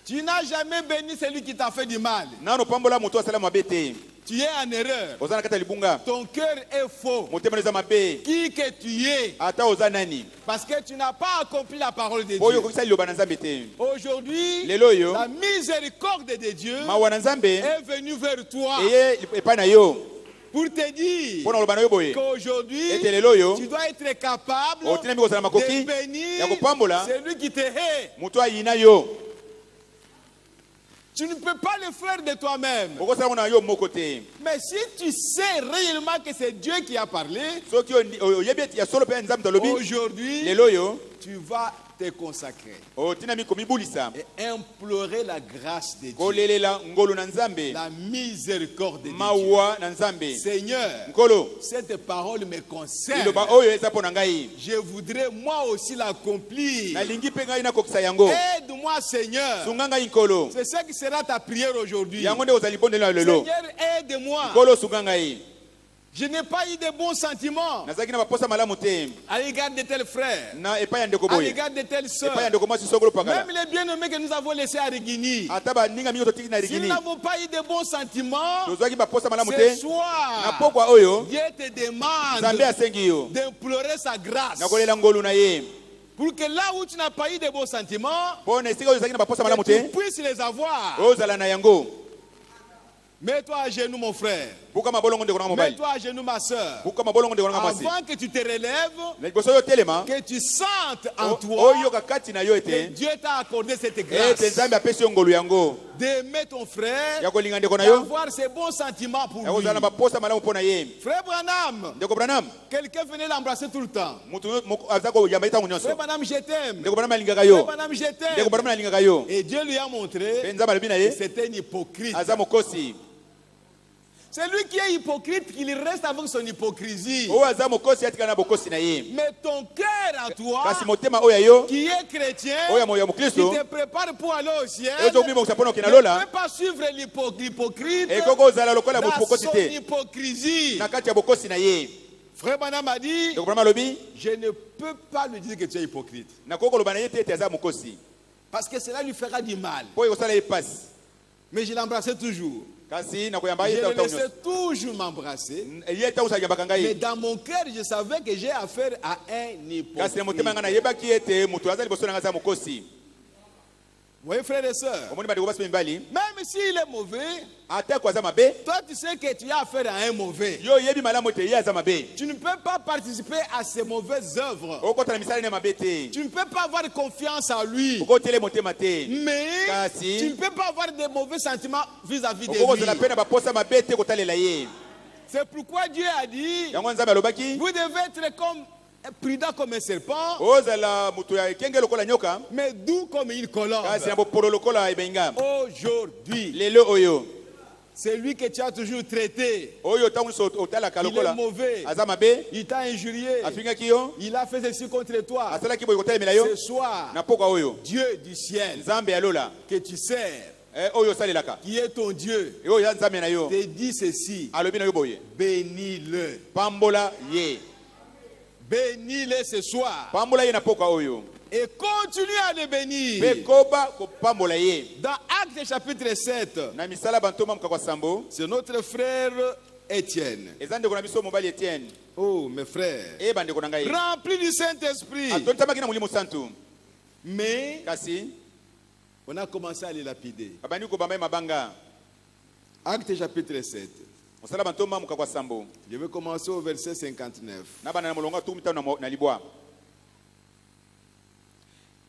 Tu n'as jamais béni celui qui t'a fait du mal. Nano pambola moto asala mabe te. Tu es en erreur. Oza na kati ya libunga. Ton cœur est faux. Motema eza mabe. Qui que tu es, Ata oza nani? parce que tu n'as pas accompli la parole de Oyo Dieu. kokisa liloba na Nzambe te. Aujourd'hui, Lelo yo la miséricorde de Dieu mawa na Nzambe est venue vers toi eye epai na yo. pour te dire Pona loba na yo boye. qu'aujourd'hui, Ete lelo yo tu dois être capable otinami kozala makoki de bénir ya kopambola celui qui te hait. moto ayina yo. Tu ne peux pas le faire de toi-même. Okosala na yo moko te. Mais si tu sais réellement que c'est Dieu qui a parlé, Soki oyebi ete ya solo pe Nzambe tolobi. aujourd'hui, Lelo yo tu vas te consacrer otinami komibulisa. et implorer la grâce de Dieu, Kolelela ngolo na Nzambe. la miséricorde de Dieu. Mawa na Nzambe. Seigneur, Nkolo. cette parole me concerne. Liloba oyo eza pona ngai. Je voudrais moi aussi l'accomplir. Nalingi pe ngai nakokisa yango. Aide-moi, Seigneur. Sunga ngai nkolo. C'est ça qui sera ta prière aujourd'hui. Yango nde ozali bondela lelo. Seigneur, aide-moi. Nkolo sunga ngai. Je n'ai pas eu de bons sentiments Nazaki na baposa malamu te. à l'égard de tel frère, Na epai ya ndeko à boye. l'égard de telle sœur. Epai ya ndeko mwasi sokolo pakala. Même les bien-aimés que nous avons laissés à Rigini. Ata baninga mingi totiki na S'ils rigini. n'avons pas eu de bons sentiments, Tozwaki baposa malamu ce te. Na soir, pokwa oyo Dieu te Nzambe demande asengi yo. d'implorer sa grâce. Na kolela ngolu na ye. Pour que là où tu n'as pas eu de bons sentiments, pona esika oyo ezalaki na baposa malamu tu te puisses les avoir. ozala na yango. Mets-toi à genoux, mon frère. Buka mabolongo ndeko na mobali. Mets-toi à genoux, ma soeur. Buka mabolongo ndeko na mwasi. Avant que tu te relèves, Na liboso yo telema que tu sentes en toi oyo kakati na yo que ete Dieu t'a accordé cette ete grâce nzambe apesi yo ngolu yango d'aimer ton frère, ya kolinga ndeko na yo d'avoir ces bons sentiments pour ya lui. kozala na baposa malamu mpo na ye. Frère Branham, Ndeko Branham quelqu'un venait l'embrasser tout le temps. mutu aza koyamba ye ntango nyonso. Frère Branham, je t'aime. Ndeko Branham alingaka Frère yo. Branham, je Ndeko t'aime. Branham alingaka yo. Et Dieu lui a montré Mpe nzambe alobi na que ye c'était un hypocrite. aza mokosi. C'est lui qui est hypocrite, qu'il reste avec son hypocrisie. oyo aza mokosi atikala na bokosi na ye. Mais ton cœur à toi, kasi motema oyo ya yo qui est chrétien, oyo ya qui mokristo te prépare pour aller au ciel, ezokobimokisa mpona okenda ne lola peut pas suivre l'hypocrite ekoki ozala lokola dans bokosi son te hypocrisie. na kati ya bokosi na ye. Frère Branham a dit, Ndeko Branham alobi je ne peux pas lui dire que tu es hypocrite. nakoki koloba na ye te ete aza mokosi Parce que cela lui fera du mal. mpo ekosala ye pasi. Mais je l'embrassais toujours. kasi nakoyamba Je ye le ntango laissais nyonso toujours m'embrasser. ye ntango ayambaka Mais ngai. dans mon cœur, je savais que j'ai affaire à un kasi na motema ngai hypocrite. nayebaki ete moto aza liboso na ngai aza mokosi. Vous voyez, frères et sœurs, omoni bandeko basi mpe mibali même s'il est mauvais, atako aza mabe toi tu sais que tu as affaire à un mauvais. yo oyebi malamu ete ye aza mabe. Tu ne peux pas participer à ses mauvaises œuvres. okota na misala ne mabe te Tu ne peux pas avoir confiance en lui. okotele motema te Mais Kasi. tu ne peux pas avoir de mauvais sentiments vis-à-vis de okokozala lui. mpe na baposa mabe te kotalela ye. C'est pourquoi Dieu a dit, yango nzambe alobaki vous devez être comme prudent comme un serpent, ozala moto ya ekenge lokola nyoka mais doux comme une colombe. kasi na bopolo lokola ebenga. Aujourd'hui, lelo oyo c'est lui que tu as toujours traité. oyo ntango nyonso otalaka Il est lokola mauvais. aza mabe Il t'a injurié. afingaki yo Il a fait ceci contre toi. asalaki boye kotelemela yo Ce soir, na pokwa oyo Dieu du ciel nzambe ya lola que tu sers, oyo osalelaka qui est ton Dieu, oyo ya nzambe na yo te dit ceci, alobi na yo boye bénis-le. pambola ye Bénis-le ce soir. pambola ye na pokwa oyo Et continue à le bénir. mpe koba kopambola ye. Dans Actes chapitre 7, na misala bantoma mokakwa sambo c'est notre frère Étienne. eza ndeko na biso mobali Etienne Oh, mes frères. eyeba ndeko na ngai Rempli du Saint-Esprit. atonitamaki na molimo santu Mais kasi on a commencé à les lapider. babandi kobamba ye mabanga. Actes chapitre 7. mosala bantoma mokakwa sambo Je vais commencer au verset 59. na bana na molongo atuku mitano na libwa.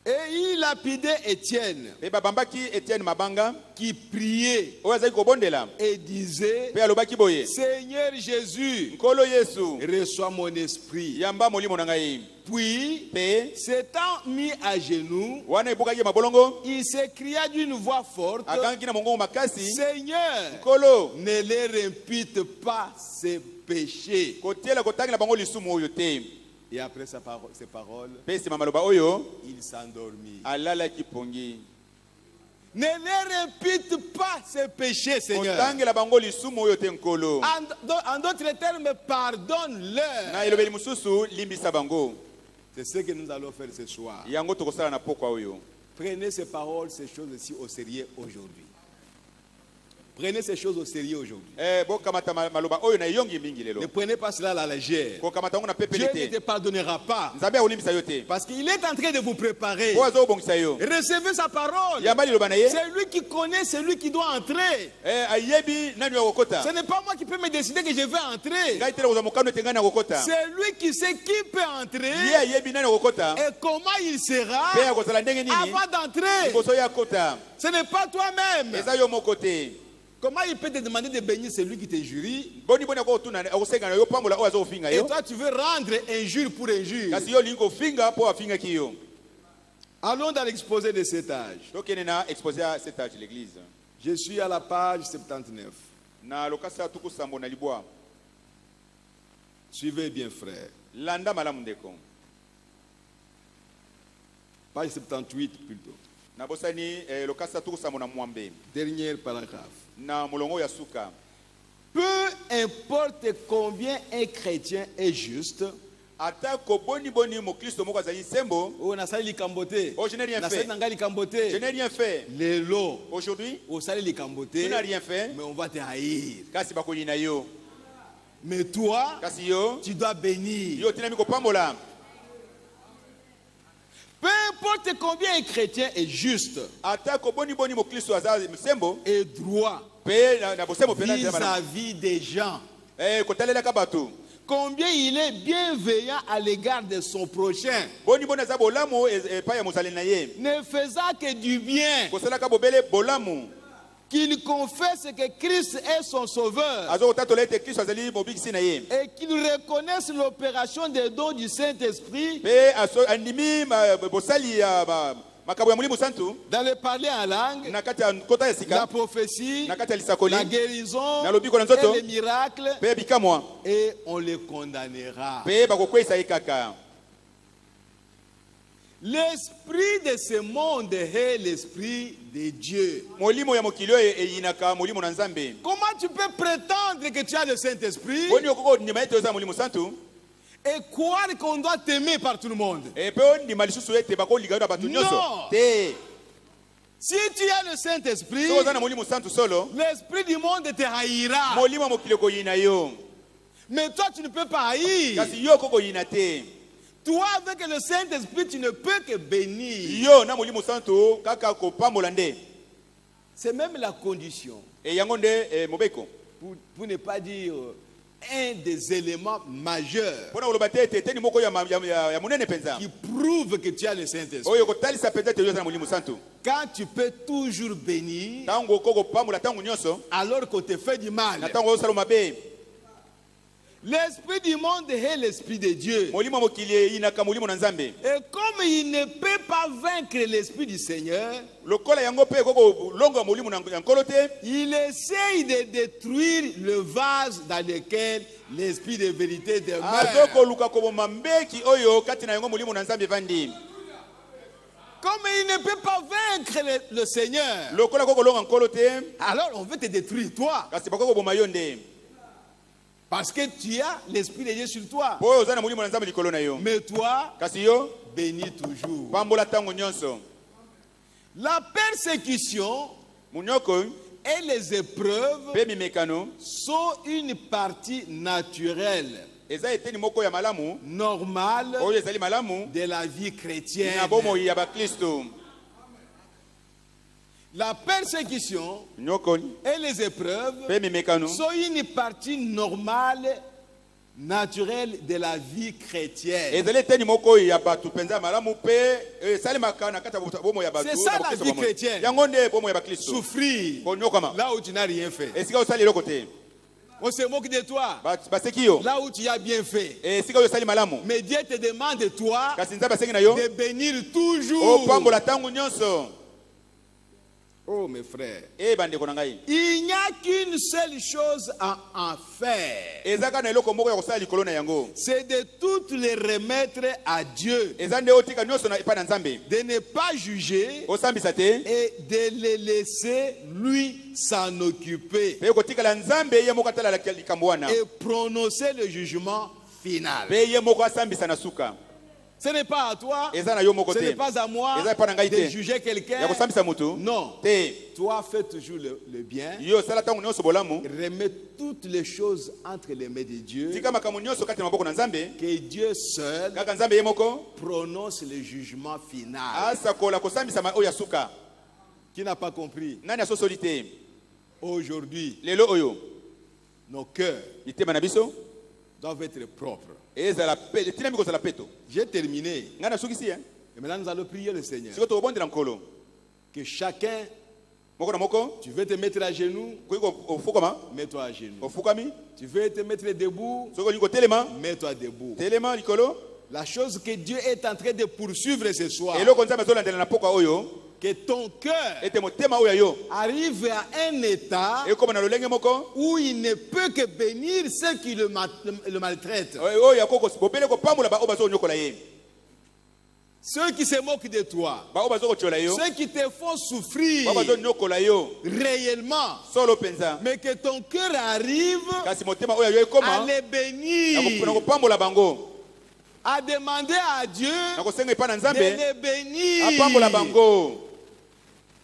Et il lapidait Étienne, mpe babambaki Etienne mabanga qui priait oyo azalaki kobondela et disait, mpe alobaki boye Seigneur Jésus, nkolo yesu reçois mon esprit. yamba molimo na ngai. Puis, mpe s'étant mis à genoux, wana ebukaki ye mabolongo il s'écria d'une voix forte, akangaki na mongongo makasi Seigneur, nkolo ne les impute pas ses péchés. kotiela kotangela bango lisumu oyo te. Et après ces paroles, mpe nsima maloba oyo il s'endormit. alalaki pongi. Ne leur impute pas ses péchés, Seigneur. kotangela bango lisumu oyo te nkolo. En d'autres termes, na pardonne-leur. elobeli mosusu limbisa bango. C'est ce que nous allons faire ce soir. yango tokosala na pokwa oyo. Prenez ces paroles, ces choses-ci au sérieux aujourd'hui. Prenez ces choses au sérieux aujourd'hui. bokamata maloba oyo na eyongi mingi Ne lelo. prenez pas cela à la légère. kokamata yango na Dieu pepele ne te te. pardonnera pas. nzambe akolimbisa yo te. Parce qu'il est en train de vous préparer. po azobongisa yo. Recevez sa parole. yamba liloba na ye. C'est lui qui connaît celui qui doit entrer. ayebi nani ya kokota. Ce n'est pas moi qui peux me décider que je vais entrer. ngai tele kozwa mokano ete ngai na kokota. C'est lui qui sait qui peut entrer ye ayebi nani ya kokota. et comment il sera mpe akozala ndenge nini avant d'entrer. liboso ya kota. Ce n'est pas toi-même. eza yo moko te. Comment il peut te demander de bénir celui qui t'injurie boni boni akotuna akosenga na yo pambola oyo azokofinga et yo. toi tu veux rendre injure pour injure. kasi yo olingi kofinga mpo afingaki yo. Allons dans l'exposé de cet âge. tokende na exposé ya cet âge l'église. Je suis à la page 79. na lokasa tuku sambo na libwa. Suivez bien, frère. landa malamu ndeko. Page 78 plutôt. na bosani lokasa tuku sambo na mwambe. Dernier paragraphe. na molongo ya suka. Peu importe combien un chrétien est juste. atako boni boni mokristo moko azali sembo. Oh, nasali likambote. oh je n'ai rien fait. Nasali likambote. je n'ai rien fait. Lelo. aujourd'hui Oh, sali likambote. tu n'as rien fait. Mais on va te haïr. kasi bakoyi na yo. Mais toi, kasi yo tu dois bénir. yo tinami kopambola. n'importe combien un chrétien est juste atako boni boni mokristo aza msembo et droit pe na bosembo pe na vis-à-vis des gens, kotalelaka bato combien il est bienveillant à l'égard de son prochain, boni boni aza bolamu epai ya mozali na ye ne faisant que du bien, kosalaka bobele bolamu qu'il confesse que Christ est son sauveur azo kotatola ete kristo azali mobikisi na ye et qu'il reconnaisse l'opération des dons du Saint-Esprit pe andimi bosali ya makambo ya molimo santu dans le parler en langue, na kati ya kota ya la sika prophétie, na kati ya lisakoli la guérison na lobiko na nzoto et les miracles, pe bikamwa et on les condamnera. pe bakokweyisa ye kaka. L'esprit de ce monde est l'esprit de Dieu. molimo ya mokili oyo eyinaka molimo na nzambe. Comment tu peux prétendre que tu as le Saint-Esprit boni okoko ondima ete oza molimo santu et croire qu'on doit t'aimer par tout le monde? pe ondima lisusu ete bakolinga yo na bato nyonso Non. te. Si tu as le Saint-Esprit, soki oza na molimo santu solo l'esprit du monde te haïra. molimo ya mokili okoyina yo Mais toi, tu ne peux pas haïr. kasi yo okokoyina te. Toi, avec le Saint-Esprit, tu ne peux que bénir. yo na molimo santu kaka kopambola nde C'est même la condition, yango nde mobeko pour ne pas dire un des éléments majeurs mpona koloba te ete eteni moko ya monene mpenza qui prouve que tu as le Saint-Esprit. oyo kotalisa mpenza ete yo oza na molimo santu Quand tu peux toujours bénir, ntango okokopambola ntango nyonso alors qu'on te fait du mal. na ntango osala mabe. L'esprit du monde est l'esprit de Dieu. molimo ya mokili eyinaka molimo na nzambe. Et comme il ne peut pas vaincre l'esprit du Seigneur, lokola yango mpe kokolonga molimo na nkolo te il essaye de détruire le vase dans lequel l'esprit de vérité demeure. azokoluka koboma mbeki oyo kati na yango molimo na nzambe evandi. Comme il ne peut pas vaincre le Seigneur, lokola kokolonga nkolo te alors on veut te détruire toi. kasi bakokoboma yo nde Parce que tu as l'esprit de Dieu sur toi. po oyo oza na molimo na nzambe likolo na yo Mais toi, kasi yo bénis toujours. pambola ntango nyonso. La persécution munyoko et les épreuves mpe mimekano sont une partie naturelle, eza eteni moko ya malamu normale oyo ezali malamu de la vie chrétienne. na bomoi ya baklisto. La persécution nyoko et les épreuves mpe mimekano sont une partie normale, naturelle de la vie chrétienne. ezali eteni moko oyo ya bato mpenza ya malamu mpe esalemaka na kati ya bomoi ya bato C'est ça na la baklisto vie bomoi. chrétienne. yango nde bomoi ya baklisto Souffrir konyokama là où tu n'as rien fait. esika osali eloko te On se moque de toi baseki yo là où tu as bien fait. esika oyo osali malamu Mais Dieu te demande de toi kasi nzambe asengi na yo de bénir toujours. opambola ntango nyonso. Oh mes frères, bandeko na ngai il n'y a qu'une seule chose à en faire. ezaka na eloko moko ya kosala likolo na yango C'est de toutes les remettre à Dieu, eza nde otika nyonso na epai na nzambe de ne pas juger osambisa te et de le laisser lui s'en occuper mpe kotikala nzambe ye moko atala likambo wana et prononcer le jugement final. mpe ye moko asambisa na suka. Ce n'est pas à toi, eza na yo moko ce te n'est pas à moi eza epai na ngai de te juger quelqu'un. ya kosambisa motu Non, te. toi fais toujours le bien. yo osala ntango nyonso bolamu Remets toutes les choses entre les mains de Dieu. tika makambo nyonso kati na maboko na nzambe Que Dieu seul kaka nzambe ye moko prononce le jugement final. asakola kosambisa oyo ya suka. Qui n'a pas compris? nani asosoli te Aujourd'hui, lelo oyo nos cœurs mitema na biso doivent être propres. ezala etinami kozala peto. J'ai terminé. ngai nasukisi Et maintenant, nous allons prier le Seigneur. sikoyo tokobondela nkolo Que chacun, moko na moko tu veux te mettre à genoux, koki ofukama mets-toi à genoux. ofukami Tu veux te mettre debout, soki olingi kotelema mets-toi debout. telema likolo. La chose que Dieu est en train de poursuivre ce soir, eloko nzambe azolandela na pokwa oyo que ton cœur ete motema oyo ya yo arrive à un état ekoma na lolenge moko où il ne peut que bénir ceux qui le maltraitent. oyo ya bobele kopambola baoyo bazonyokola ye, Ceux qui se moquent de toi, baoyo bazokotiola yo, ceux qui te font souffrir baoyo bazonyokola yo réellement, solo mpenza. mais que ton cœur arrive kasi motema oyo ya yo à ekoma les na bénir, kopambola bango, à demander à Dieu na kosenga epai na de nzambe les bénir. apambola bango.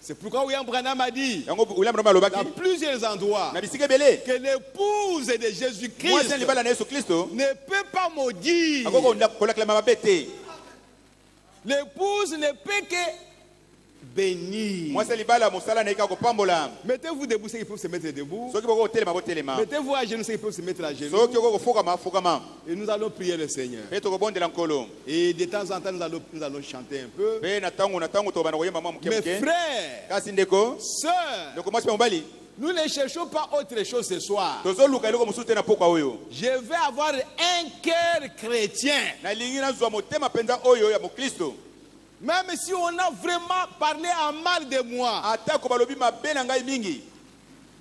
C'est pourquoi William Branham a dit yango William Branham alobaki dans plusieurs endroits na bisika ebele que l'épouse de mwasi ya Jésus-Christ libala na Yesu Kristo ne peut pas maudire, akoko kolakelama mabe te, L'épouse ne peut que bénir. Mwasi libala mosala na ika kopambola. Mettez-vous debout, ceux qui peuvent se mettre debout. Soki boko telema botelema. Mettez-vous à genoux, ceux qui peuvent se mettre à genoux. Soki boko fukama fukama. Et nous allons prier le Seigneur. Peto kobondela nkolo. Et de temps en temps, nous allons chanter un peu. Pe na tango to bana koyemba mwa Mes muke. frères, Kasi ndeko. sœurs, Ndeko mwasi mobali. nous ne cherchons pas autre chose ce soir. Tozoluka eloko mususu tena pokwa oyo. Je vais avoir un cœur chrétien. Na lingi na zwa motema penza oyo ya mukristo. Même si on a vraiment parlé en mal de moi. Atako balobi mabe na ngai mingi.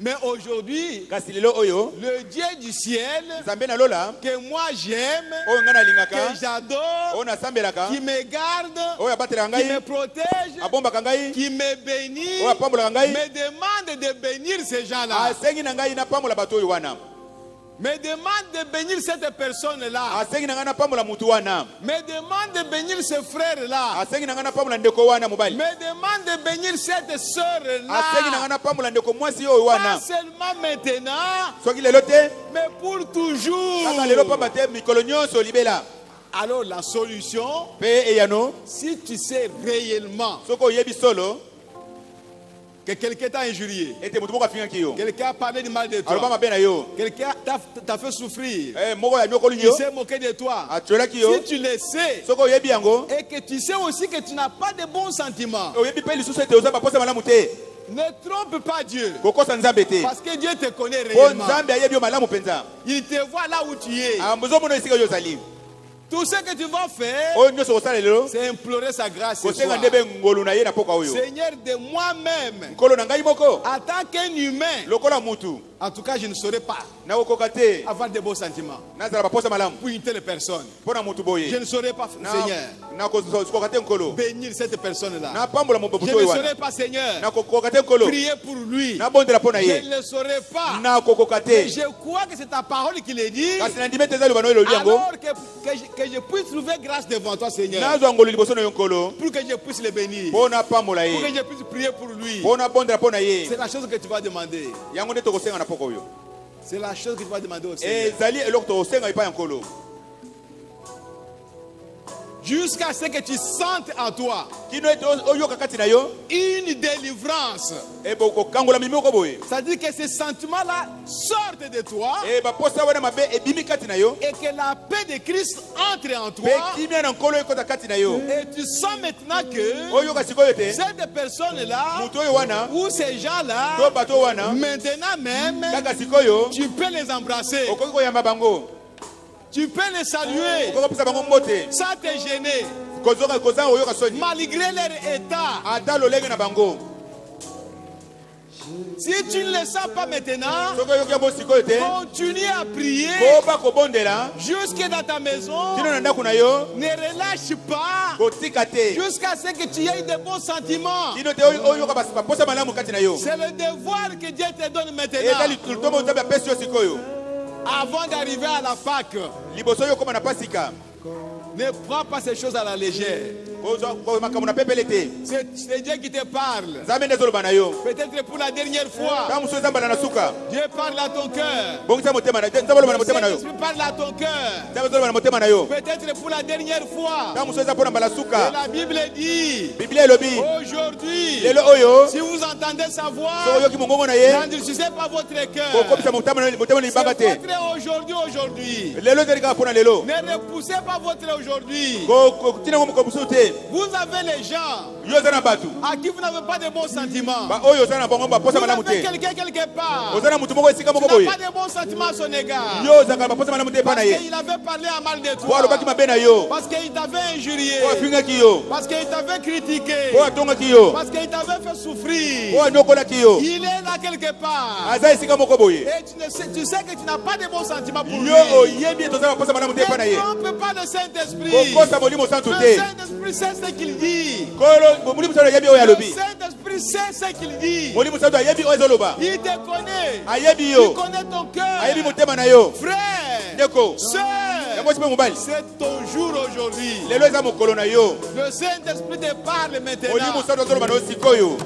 Mais aujourd'hui, Kasi lelo oyo. le Dieu du ciel, Zambe na lola. que moi j'aime, Oyo nga na lingaka. que j'adore, Oyo na sambelaka. qui me garde, Oyo abatela qui ngai. me protège, Abombaka ngai. qui me bénit, Oyo apambola ngai. me demande de bénir ces gens-là. Asengi na ngai na pambola bato oyo wana. Me demande de bénir cette personne-là. Asengi na ngai na pambola mutu wana. Me demande de bénir ce frère-là. Asengi na ngai na pambola ndeko wana mobali. Me demande de bénir cette Asengi na sœur-là. ngai na pambola ndeko mwasi oyo wana. Pas seulement maintenant, Soki lelo te. mais pour toujours. Kaka lelo pamba te mikolo nyonso libela. Alors la solution, Pe eyano. si tu sais réellement Soko yebi solo. que quelqu'un t'a injurié, Ete mutu moko afinga kiyo. quelqu'un a parlé du mal de Aloba toi, mabe na yo. quelqu'un t'a fait souffrir, Moko ya nyoko il linyo. s'est moqué de toi. Atchola kiyo. Si tu le sais, Soko yebi yango. et que tu sais aussi que tu n'as pas de bons sentiments, Oyebi pe lisusu ete oza baposa malamu te. ne trompe pas Dieu. Kokosa nzambe te. Parce que Dieu te connaît Po réellement. nzambe ayebi yo malamu penza. Il te voit là où tu es. Ambozomona esika yo zali. Tout ce que tu vas faire, Oyo nyonso kosala lelo. c'est implorer sa grâce ce Kosenga soir. ndebe ngolu na ye na poka oyo. Seigneur, de moi-même, Nkolo na ngai moko. en tant qu'un humain, Lokola mutu. en tout cas, je ne saurais pas Na kokoka te. avoir de beaux sentiments Nazala baposa malamu. pour une telle personne. Pona mutu Je boye. ne saurais pas, Seigneur, Na kokoka te nkolo. bénir cette personne-là. Na pambola mo Je bobuto ne oyo wana. saurais pas, Seigneur, Na kokoka te nkolo. prier pour lui. Na bondela pona Je ye. ne le saurais pas. Na kokoka Mais te. je crois que c'est ta parole qui le dit. Kasi na ndime teza lobano elobi yango. Alors que je puisse trouver grâce devant toi, Seigneur, Nazwa ngolu liboso na yo nkolo. pour que je puisse le bénir, Pona pambola pour que ye. je puisse prier pour lui. Pona bondela pona ye. C'est la chose que tu vas demander. Yango nde tokosenga na poko oyo. C'est la chose que tu vas demander au Seigneur. Ezali eloko tokosenga epai ya nkolo. Jusqu'à ce que tu sentes en toi Kino ete oyoka kati na yo. une délivrance. Ebo kokangola mimoko boye. C'est-à-dire que ces sentiments-là sortent de toi Baposa wana mabe ebimi kati na yo. et que la paix de Christ entre en Pe toi. kimia na nkolo ekota kati na yo. Et tu sens maintenant que Oyoka sikoyo te. cette personne-là Mutu oyo wana. ou ces To gens-là, bato wana. maintenant même, Kaka sikoyo. tu peux les embrasser. Okoki koyamba bango. Tu peux les saluer Okoki kopesa bango mbote. sans te gêner, Koza oyoka soni. malgré leur état. Ata lolenge na bango. Si tu ne le sens pas maintenant, Soko oyoki yango sikoyo te. continue à prier Koba kobondela. jusque dans ta maison. Kino na ndako na yo. Ne relâche pas Kotika te. jusqu'à ce que tu aies de bons sentiments. Kino te oyoka baposa malamu kati na yo. C'est le devoir que Dieu te donne Ezali maintenant lutomo nzambe apesi yo sikoyo. avant d'arriver à la Pâque. Liboso yo koma na pasika. Ne prends pas ces choses à la légère. Makambo na pepele te. C'est Dieu qui te parle. Nzambe nde ezoloba na yo. Peut-être pour la dernière fois. Kama mosusu ezambala na suka. Dieu parle à ton cœur. Bongisa motema na nzambe oloba na motema na yo. Saint-Esprit parle à ton cœur. Nzambe ezoloba na motema na yo. Peut-être pour la dernière fois. Kama mosusu eza mpona mbala Et suka. la Bible dit, Biblia elobi. aujourd'hui, Lelo oyo. si vous entendez sa voix, Soko oyoki mongongo na ye. n'endurcissez pas votre cœur. Kokopisa motema na C'est libanga te. votre aujourd'hui. Lelo ezali kaka mpona lelo. Ne repoussez pas votre aujourd'hui. Tina ngo mokobusu te. Vous avez les gens Yo eza na bato. à qui vous n'avez pas de bons sentiments. Ba oyo oza na bango baposa Vous malamu avez te. quelqu'un quelque part. Oza na mutu moko esika Tu moko n'as boye. pas de bons sentiments à son égard. Yo ozaka baposa malamu te epai Parce na ye. qu'il avait parlé à mal de Po toi. alobaki mabe na yo. Parce qu'il t'avait injurié. Po afingaki yo. Parce qu'il t'avait critiqué. Po atongaki yo. Parce qu'il t'avait fait souffrir. Po anyokolaki yo. Il est là quelque part. Aza esika moko boye. Et tu sais que tu n'as pas de bons sentiments pour lui. Yo oyebi toza baposa malamu te epai na Ne ye. trompe pas le Saint-Esprit. Kokosa molimo santu Le te. Saint-Esprit sait ce qu'il dit. Kolo molimo santu ayebi oyo Le alobi. Saint-Esprit sait ce qu'il dit. Molimo santu ayebi oyo ezoloba. Il te connaît. Ayebi Il yo. connaît ton Ayebi cœur. motema na yo. Frère, Ndeko. sœur, Yango sipe mobali. c'est ton jour aujourd'hui. Lelo eza mokolo na yo. Le Saint-Esprit te parle Molimo maintenant. santu azoloba na yo sikoyo.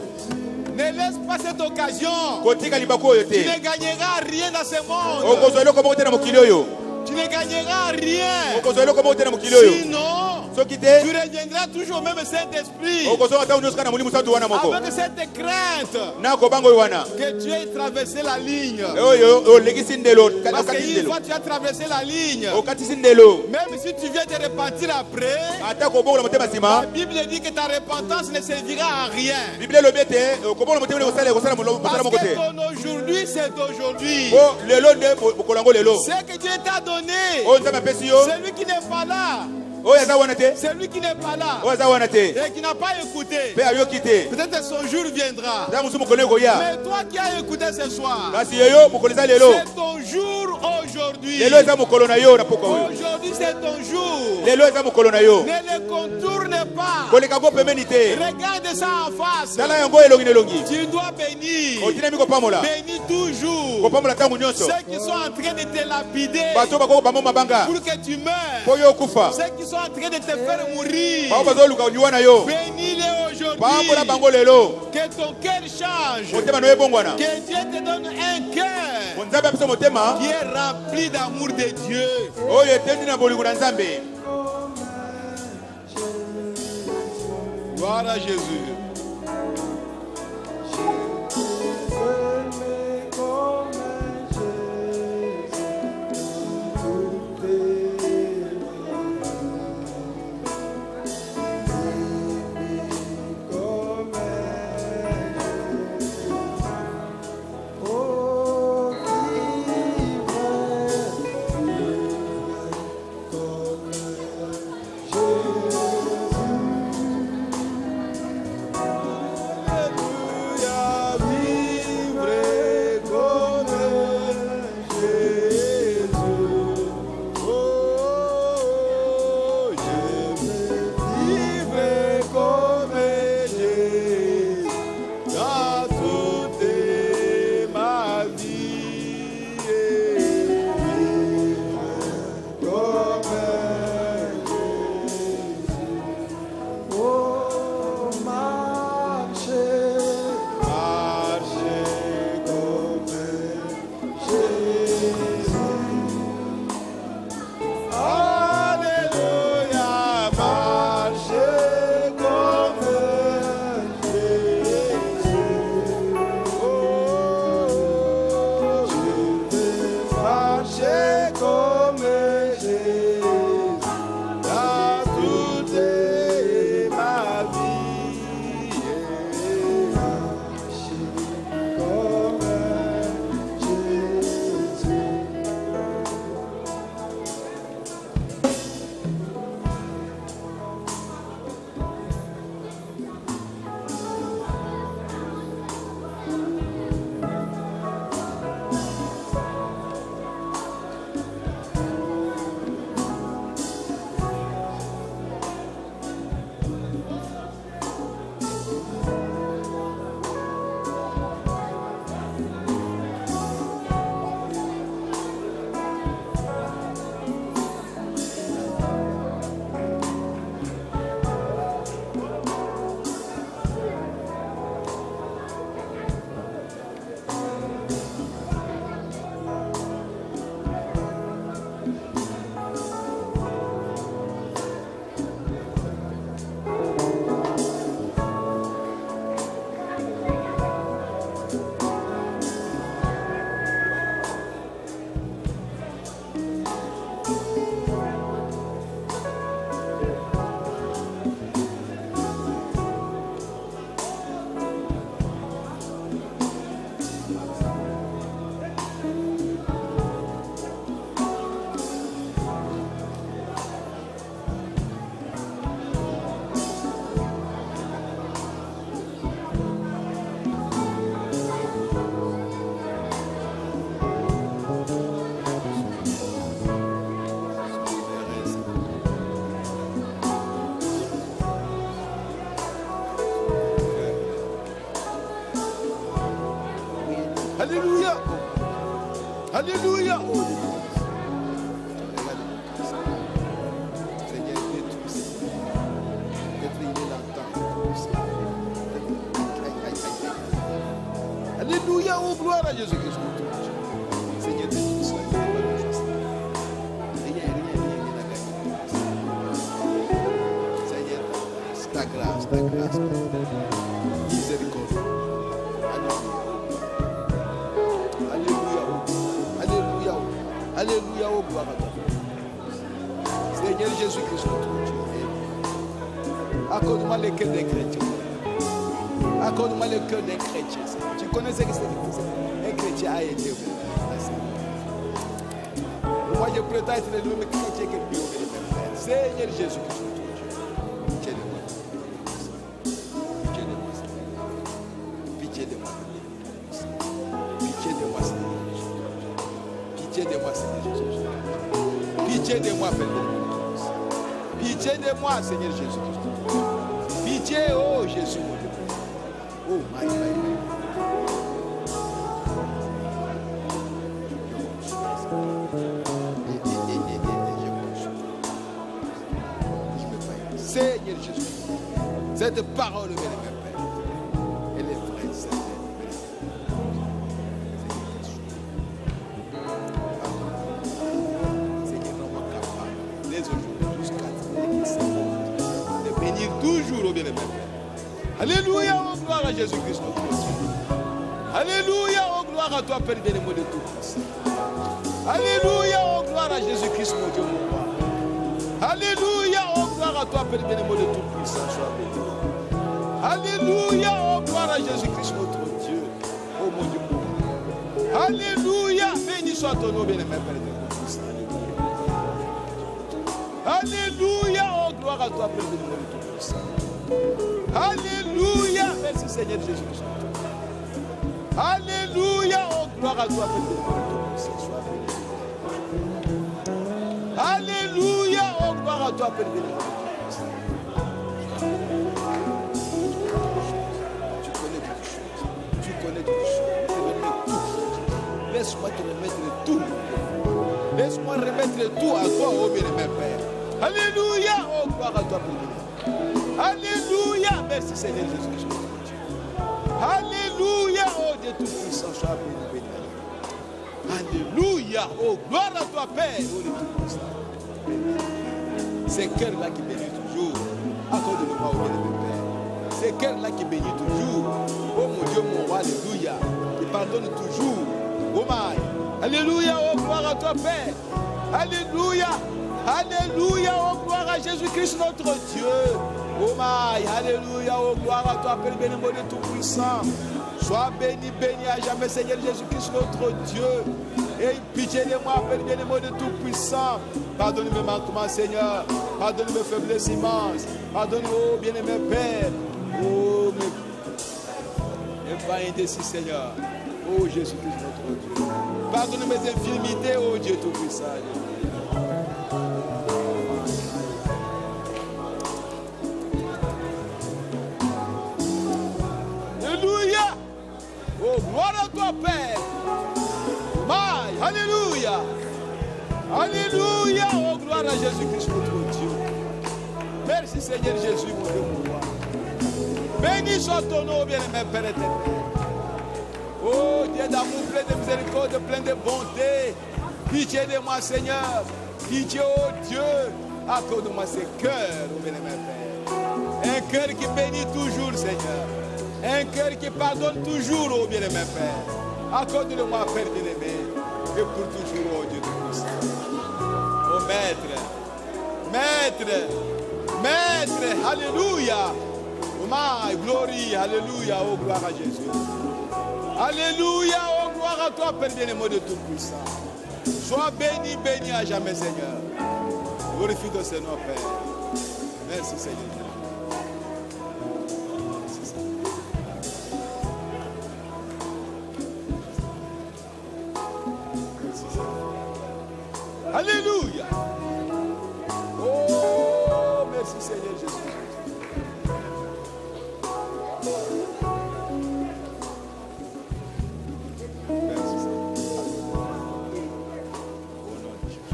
Ne laisse pas cette occasion. Kotika libaku oyo Tu te. ne gagneras rien dans ce monde. Okozwa eloko moko te na mokili oyo. Tu ne gagneras rien. Okozwa eloko moko te na mokili oyo. Sinon, Tu reviendras toujours au même Saint-Esprit. Avec cette crainte que tu aies traversé la ligne. Parce qu'une fois tu as traversé la ligne, même si tu viens te repentir après, la Bible dit que ta repentance ne servira à rien. Parce que ton aujourd'hui, c'est aujourd'hui. Ce que Dieu t'a donné, celui qui n'est pas là, celui qui n'est pas là et qui n'a pas écouté, peut-être son jour viendra. Mais toi qui as écouté ce soir, c'est ton jour aujourd'hui. Aujourd'hui c'est ton jour. Ne le contourne pas. Regarde ça en face. Tu dois bénir. Bénis toujours ceux qui sont en train de te lapider pour que tu meurs. Ceux qui sont en train de te faire mourir, bénis-les aujourd'hui. Que ton cœur change. Que Dieu te donne un cœur qui est rempli d'amour de Dieu. Gloire à Jésus. Alléluia. Alléluia. Alléluia, oh gloire à Jésus-Christ. Seigneur, bénis cela. Miséricorde. Alléluia. Alléluia. Alléluia. Oh, gloire à toi. Seigneur Jésus-Christ, notre Dieu. Accorde-moi le cœur des chrétiens. Accorde-moi le cœur des chrétiens. Tu connais ce que c'est un chrétien a été. Moi, je prétends être le même chrétien que lui. Seigneur Jésus-Christ, notre Dieu. Pitié de moi. Pitié de moi. Pitié de moi. Pitié de moi, Seigneur. Pitié de moi, Seigneur Jésus. Pitié de moi, Père. Pitié de moi, Seigneur Jésus-Christ. Pitié, oh Jésus, mon Dieu. Oh, my God. Seigneur Jésus, cette parole, bien aimé Père, elle est vraie, Seigneur. Seigneur, rends-moi capable, dès aujourd'hui jusqu'à de bénir toujours au bien-aimé Père. Alléluia, oh gloire à Jésus-Christ, notre Dieu. Alléluia, oh gloire à toi, Père bien-aimé de tout puissant. Alléluia, oh gloire à Jésus-Christ, mon Dieu, mon roi. Alléluia, oh gloire à toi, Père bien-aimé de tout puissant, sois béni. Alléluia, oh gloire à Jésus-Christ, notre Dieu. Oh mon Dieu, mon roi. Alléluia, béni soit ton nom, bien-aimé Père de tout puissant. Alléluia, oh gloire à toi, Père bien-aimé de tout puissant. Alléluia, merci Seigneur Jésus-Christ. Alléluia, oh gloire à toi, Père bien-aimé de tout puissant, sois béni. Alléluia, oh gloire à toi, Père béni. Tu connais toutes choses. Tu connais toutes choses. Je te remets tout. Laisse-moi te remettre tout. Laisse-moi remettre tout à toi, oh bien-aimé Père. Alléluia, oh gloire à toi, Père béni. Alléluia, merci Seigneur Jésus-Christ. Alléluia, oh Dieu tout-puissant, sois béni, béni. Alléluia, oh gloire à toi, Père, oh Dieu tout-puissant. Ces cœurs-là qui bénissent toujours, accorde-le-moi, oh bien-aimé Père. Ces cœurs-là qui bénissent toujours, oh mon Dieu, mon roi, alléluia, qui pardonne toujours, oh my. Alléluia, oh gloire à toi, Père. Alléluia, alléluia, oh gloire à Jésus-Christ, notre Dieu. Oh my, alléluia, oh gloire à toi, Père béni, mon Dieu tout-puissant. Sois béni, béni à jamais, Seigneur Jésus-Christ, notre Dieu. Et pitié de moi, Père bien-aimé de tout-puissant. Pardonne mes manquements, Seigneur. Pardonne mes faiblesses immenses. Pardonne, oh bien-aimé Père. Oh, mes pas indécis, Seigneur. Oh Jésus-Christ, notre Dieu. Pardonne mes infirmités, oh Dieu tout-puissant. Alléluia. Oh, gloire à toi, Père. Alléluia. Alléluia. Oh, gloire à Jésus-Christ, notre Dieu. Merci, Seigneur Jésus, mon Dieu, mon roi. Béni soit ton nom, bien-aimé Père éternel. Oh, Dieu d'amour, plein de miséricorde, plein de bonté. Pitié de moi, Seigneur. Pitié, oh Dieu. Accorde-moi ce cœur, oh bien-aimé Père. Un cœur qui bénit toujours, Seigneur. Un cœur qui pardonne toujours, oh bien-aimé Père. Accorde-le-moi, Père bien-aimé. Et pour toujours, oh Dieu tout-puissant. Oh Maître, Maître, Maître, Alléluia. Oh my glory, Alléluia, oh gloire à Jésus. Alléluia, oh gloire à toi, Père bien-aimé de tout-puissant. Sois béni, béni à jamais, Seigneur. Glorifie ton Seigneur, Père. Merci, Seigneur. Alléluia. Oh, merci Seigneur Jésus. Merci Seigneur. Au nom de Jésus.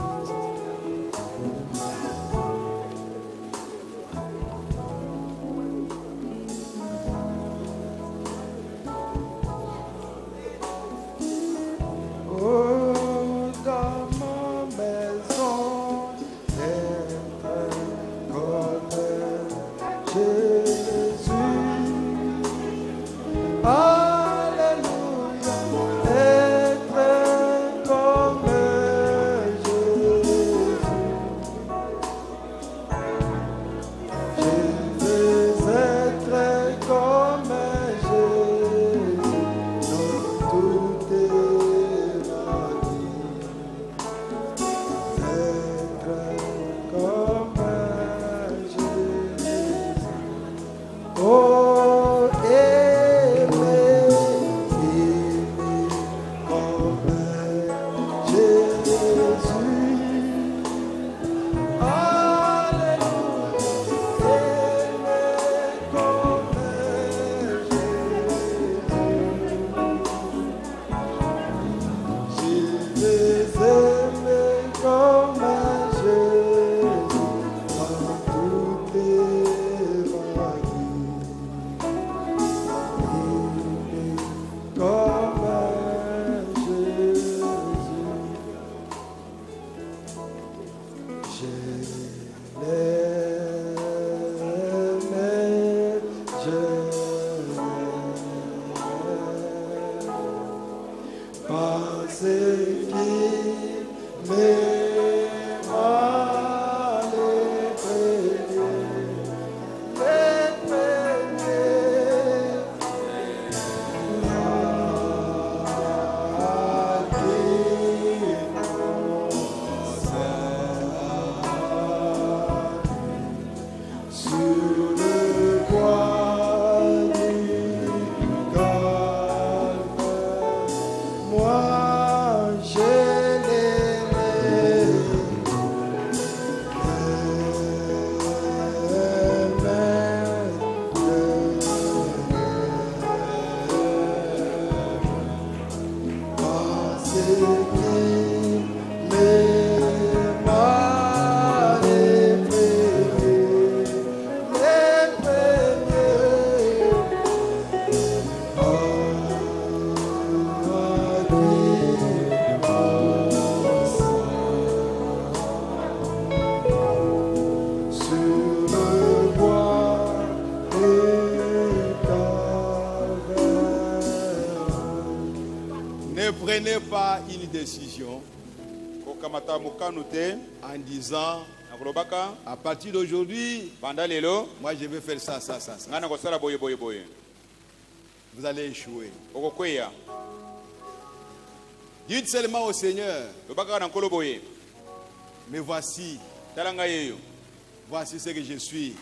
Oh, dans ma maison. Parce qu'il m'aima les Ne prenez pas une décision en disant à partir d'aujourd'hui, moi je vais faire ça. Vous allez échouer. Dites seulement au Seigneur, mais voici ce que je suis.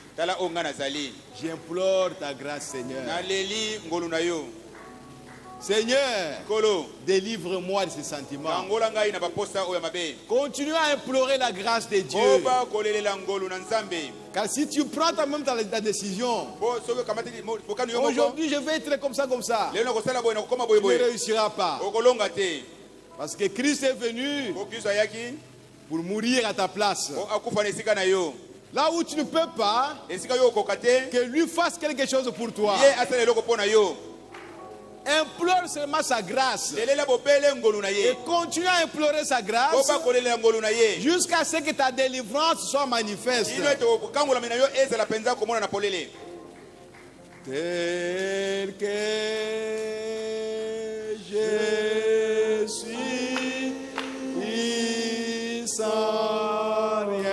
J'implore ta grâce, Seigneur. Seigneur, délivre-moi de ces sentiments. Continue à implorer la grâce de Dieu. Car si tu prends toi-même ta décision, aujourd'hui je vais être comme ça, tu ne réussiras pas. Parce que Christ est venu pour mourir à ta place. Là où tu ne peux pas, que lui fasse quelque chose pour toi. Implore seulement sa grâce et continue à implorer sa grâce jusqu'à ce que ta délivrance soit manifeste. Tel que je suis, sans rien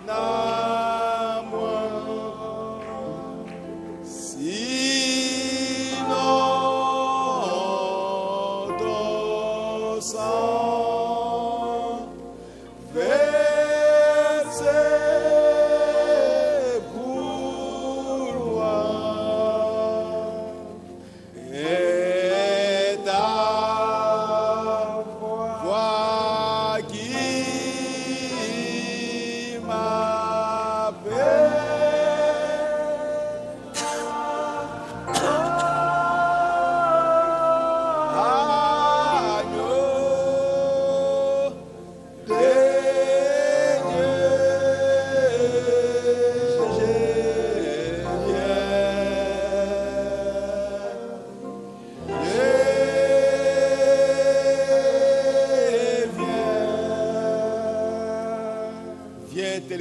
à moi.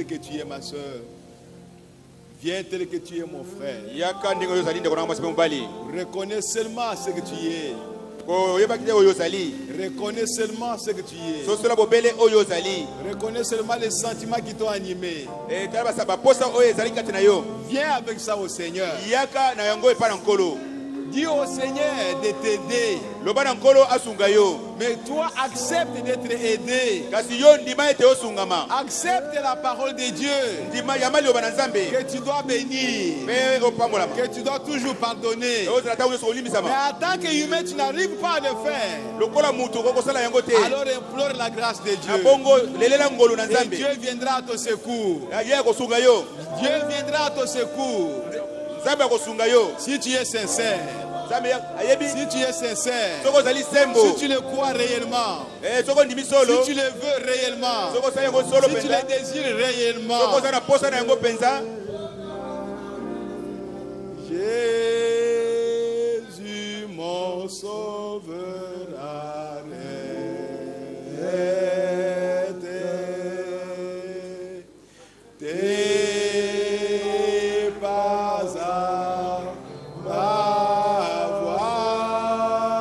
que tu es ma soeur. Viens tel que tu es mon frère. Reconnais seulement ce que tu es. Reconnais seulement ce que tu es. Reconnais seulement les sentiments qui t'ont animé. Viens avec ça au Seigneur. Dis au Seigneur de t'aider. Mais toi, accepte d'être aidé. Accepte la parole de Dieu. Que tu dois bénir. Que tu dois toujours pardonner. Mais en tant qu'humain, tu n'arrives pas à le faire. Alors implore la grâce de Dieu. Et Dieu viendra à ton secours. Dieu viendra à ton secours. Si tu es sincère. Si tu es sincère, si tu le crois réellement, si tu le veux réellement, si tu le désires réellement, Jésus mon sauveur arrêté, t'es pas à ma voix.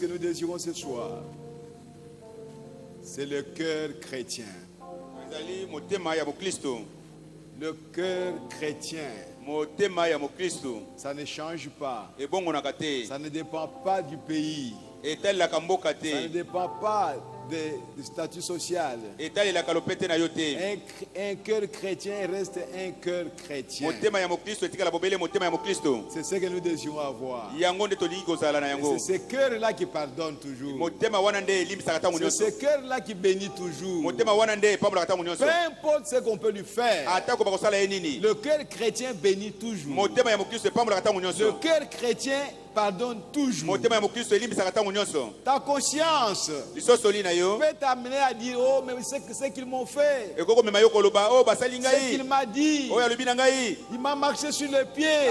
nous désirons ce soir, c'est le cœur chrétien. Le cœur chrétien, ça ne change pas. Ça ne dépend pas du pays. Ça ne dépend pas du statut social. Un cœur chrétien reste un cœur chrétien. C'est ce que nous désirons avoir. C'est ce cœur-là qui pardonne toujours. C'est ce cœur-là qui bénit toujours. Peu importe ce qu'on peut lui faire, le cœur chrétien bénit toujours. Le cœur chrétien pardonne toujours. Ta conscience peut t'amener à dire, oh, mais c'est ce qu'ils m'ont fait. Ce qu'il m'a dit. Il m'a marché sur le pied.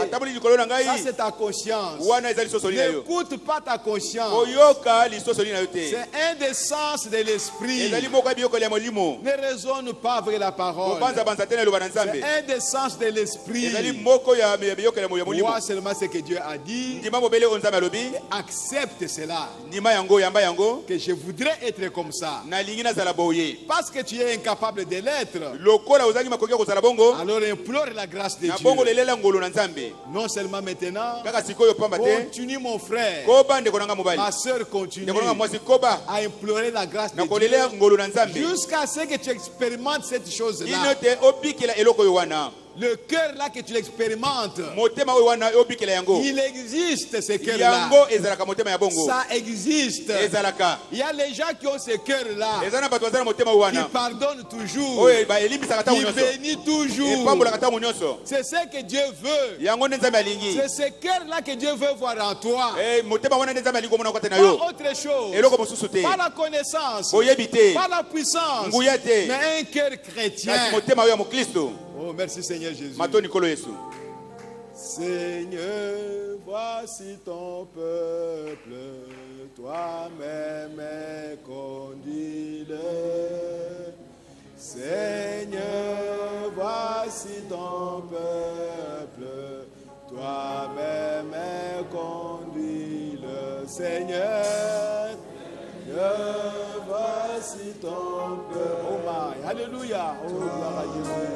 Ça, c'est ta conscience. N'écoute pas ta conscience. C'est un des sens de l'esprit. Ne raisonne pas avec la parole. C'est un des sens de l'esprit. Vois seulement ce que Dieu a dit. Et accepte cela. Que je voudrais être comme ça. Parce que tu es incapable de l'être. Alors implore la grâce de Dieu. Non seulement maintenant. Continue mon frère. Ma soeur continue à implorer la grâce de Dieu. Jusqu'à ce que tu expérimentes cette chose-là. Le cœur là que tu l'expérimentes, il existe ce cœur-là. Ça existe. Il y a les gens qui ont ce cœur-là, qui pardonnent toujours, qui bénissent toujours. C'est ce que Dieu veut. C'est ce cœur-là que Dieu veut voir en toi. Pas autre chose. Pas la connaissance, pas la puissance, mais un cœur chrétien. Oh, merci Seigneur Jésus. Seigneur, voici ton peuple, toi-même conduis-le. Seigneur, voici ton peuple, toi-même conduis-le. Seigneur, voici ton peuple. Oh my, alléluia. Oh, gloire à Jésus.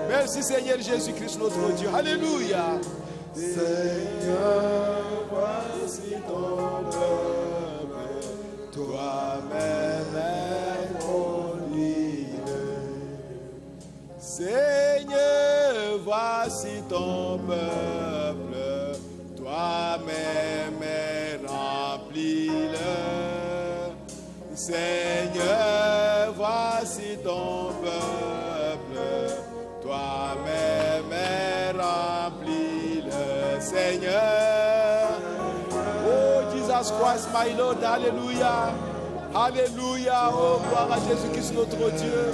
Merci Seigneur Jésus-Christ notre Dieu. Alléluia. Seigneur, voici ton peuple, toi-même conduis-le. Seigneur, voici ton peuple, toi-même remplis-le. Seigneur, voici ton peuple, toi-même remplis-le. Seigneur, oh Jesus Christ, my Lord, alléluia, alléluia, oh gloire à Jésus-Christ notre Dieu,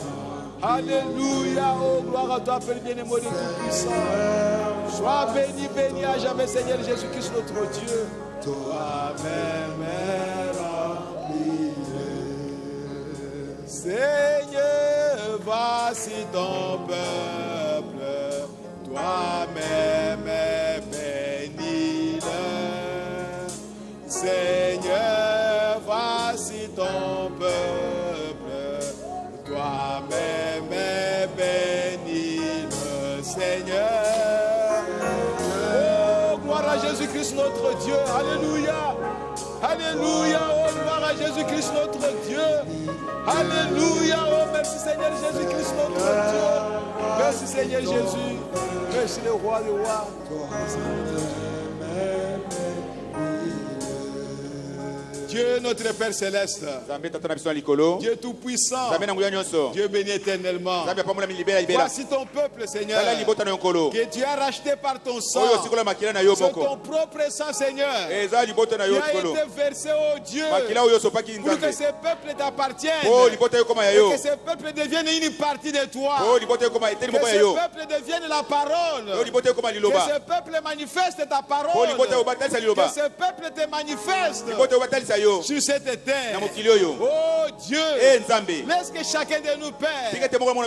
alléluia, oh gloire à toi, Père bien-aimé de Tout-Puissant. Sois béni, béni à jamais, Seigneur Jésus-Christ notre Dieu, toi-même remplis-le. Seigneur, voici ton peuple, toi-même bénis-le. Seigneur, voici ton peuple, toi-même bénis-le. Seigneur, oh, gloire à Jésus-Christ notre Dieu, alléluia, alléluia, oh, gloire à Jésus-Christ notre Dieu. Alléluia, oh merci Seigneur Jésus-Christ notre Dieu. Merci Seigneur Jésus. Merci le roi des rois. Dieu notre Père Céleste, Dieu Tout-Puissant, Dieu béni éternellement. Voici ton peuple Seigneur, que tu as racheté par ton sang. C'est ton propre sang Seigneur, qui a été versé au Dieu, pour que ce peuple t'appartienne, et que ce peuple devienne une partie de toi, que ce peuple devienne la parole, que ce peuple manifeste ta parole, que ce peuple te manifeste. sur cette terre. Oh Dieu, laisse que chacun de nous, Père,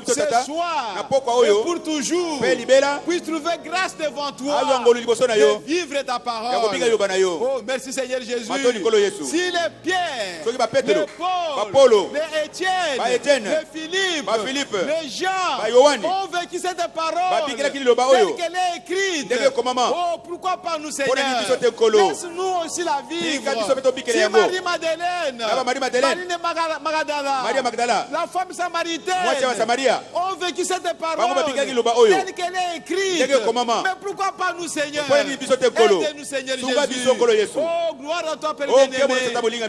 ce soir et pour toujours, puisse trouver grâce devant toi de vivre ta parole. Oh, merci Seigneur Jésus. Si les Pierre, les Paul, les Étienne, les Philippe, les Jean ont vécu cette parole telle qu'elle est écrite, oh, pourquoi pas nous, Seigneur? Laisse-nous aussi la vivre. Si Marie-Madeleine, Marie de Magdala, la femme samaritaine ont vécu cette parole telle qu'elle est écrite, mais pourquoi pas nous, Seigneur? Aide-nous, Seigneur Jésus. Oh, gloire à toi, Père bien-aimé.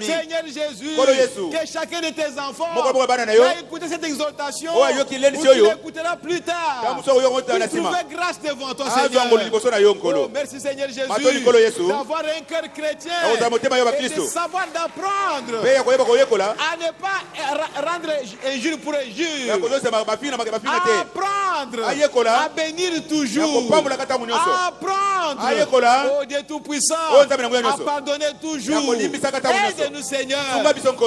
Seigneur Jésus, que chacun de tes enfants va écouter cette exhortation ou qu'il l'écoutera plus tard. Puisse trouver grâce devant toi, Seigneur. Oh, merci Seigneur Jésus d'avoir un cœur chrétien et de savoir d'apprendre à ne pas rendre injure pour injure, apprendre à bénir toujours, apprendre au Dieu Tout-Puissant à pardonner toujours. Aide-nous, Seigneur,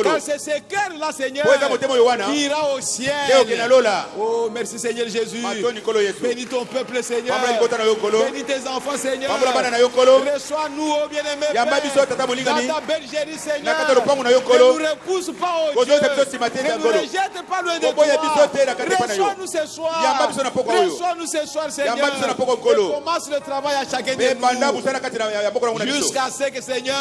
car c'est ce cœur-là, Seigneur, qui ira au ciel. Oh, merci Seigneur Jésus. Bénis ton peuple, Seigneur. Bénis tes enfants, Seigneur. Reçois-nous, oh bien-aimé Père, dans ta bergerie, Seigneur. Ne nous repousse pas, oh Dieu. Ne nous rejette pas loin de toi. Reçois-nous ce soir. Reçois-nous ce soir, Seigneur. Et commence le travail à chacun de nous. Jusqu'à ce que, Seigneur,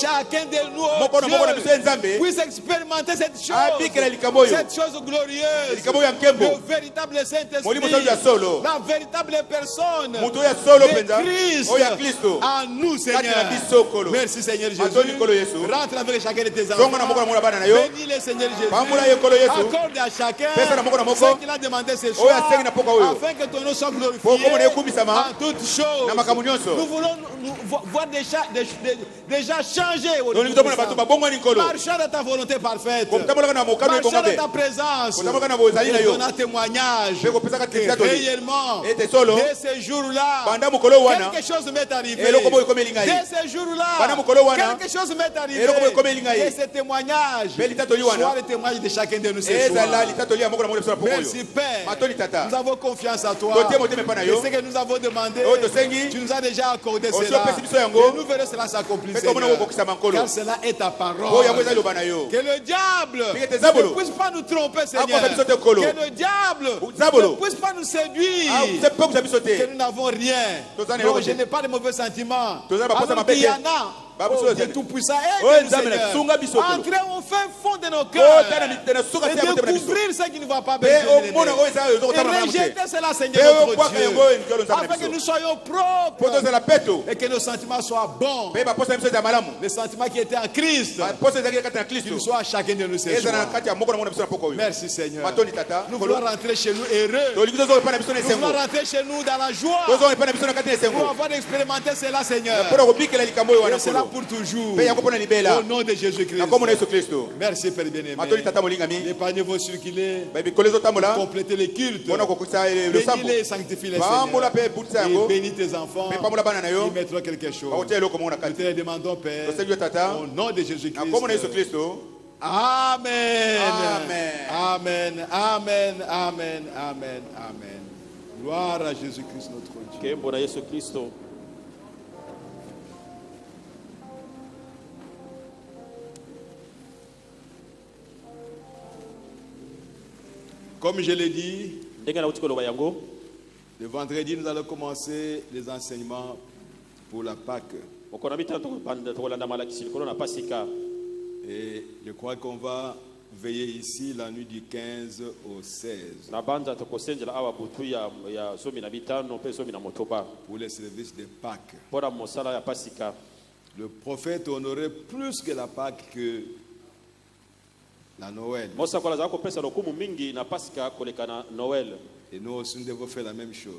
chacun de nous, oh Dieu, puisse expérimenter cette chose glorieuse, le véritable Saint-Esprit, la véritable personne de Christ en nous, Seigneur. Merci, Seigneur Jésus. Rentre avec chacun de tes enfants. Bénis le Seigneur Jésus. Accorde à chacun ce qu'il a demandé ce soir, afin que ton nom soit glorifié en toutes choses. Nous voulons voir déjà changer. Marchant dans ta volonté parfaite. Marchant dans ta présence. Et donner un témoignage que réellement, dès ce jour-là, quelque chose m'est arrivé. Dès ce jour-là, quelque chose m'est arrivé. Et ce témoignage soit le témoignage de chacun de nous ce soir. Merci Père. Nous avons confiance à toi. Et ce que nous avons demandé, tu nous as déjà accordé cela. Et nous verrons cela s'accomplir, car cela est ta parole. Que le diable ne puisse pas nous tromper, Seigneur. Que le diable ne puisse pas nous séduire. Que nous n'avons rien. Non, je n'ai pas de mauvais sentiments. Alors qu'il y en a. Oh, Dieu Tout-Puissant, aide-nous, Seigneur. Entrez au fin fond de nos cœurs et découvrir ce qui ne va pas bien. Et rejeter cela, Seigneur, notre Dieu, afin que nous soyons propres et que nos sentiments soient bons. Les sentiments qui étaient en Christ, qu'ils soient à chacun de nous ce soir. Merci, Seigneur. Nous voulons rentrer chez nous heureux. Nous voulons rentrer chez nous dans la joie pour avoir expérimenté cela, Seigneur. Et cela pour toujours. Au nom de Jésus-Christ. Merci, Père bien-aimé. Épargnez vos circulés. Complétez les cultes. Bénis-les, sanctifie les Seigneur. Et bénis tes enfants. Ils mettront quelque chose. Nous te les demandons, Père. Au nom de Jésus-Christ. Amen. Amen. Amen. Amen. Amen. Amen. Gloire à Jésus-Christ, notre Dieu. Comme je l'ai dit, le vendredi, nous allons commencer les enseignements pour la Pâque. Et je crois qu'on va veiller ici la nuit du 15 au 16 pour les services de Pâques. Le prophète honorait plus que la Pâque que la Noël. Et nous aussi, nous devons faire la même chose.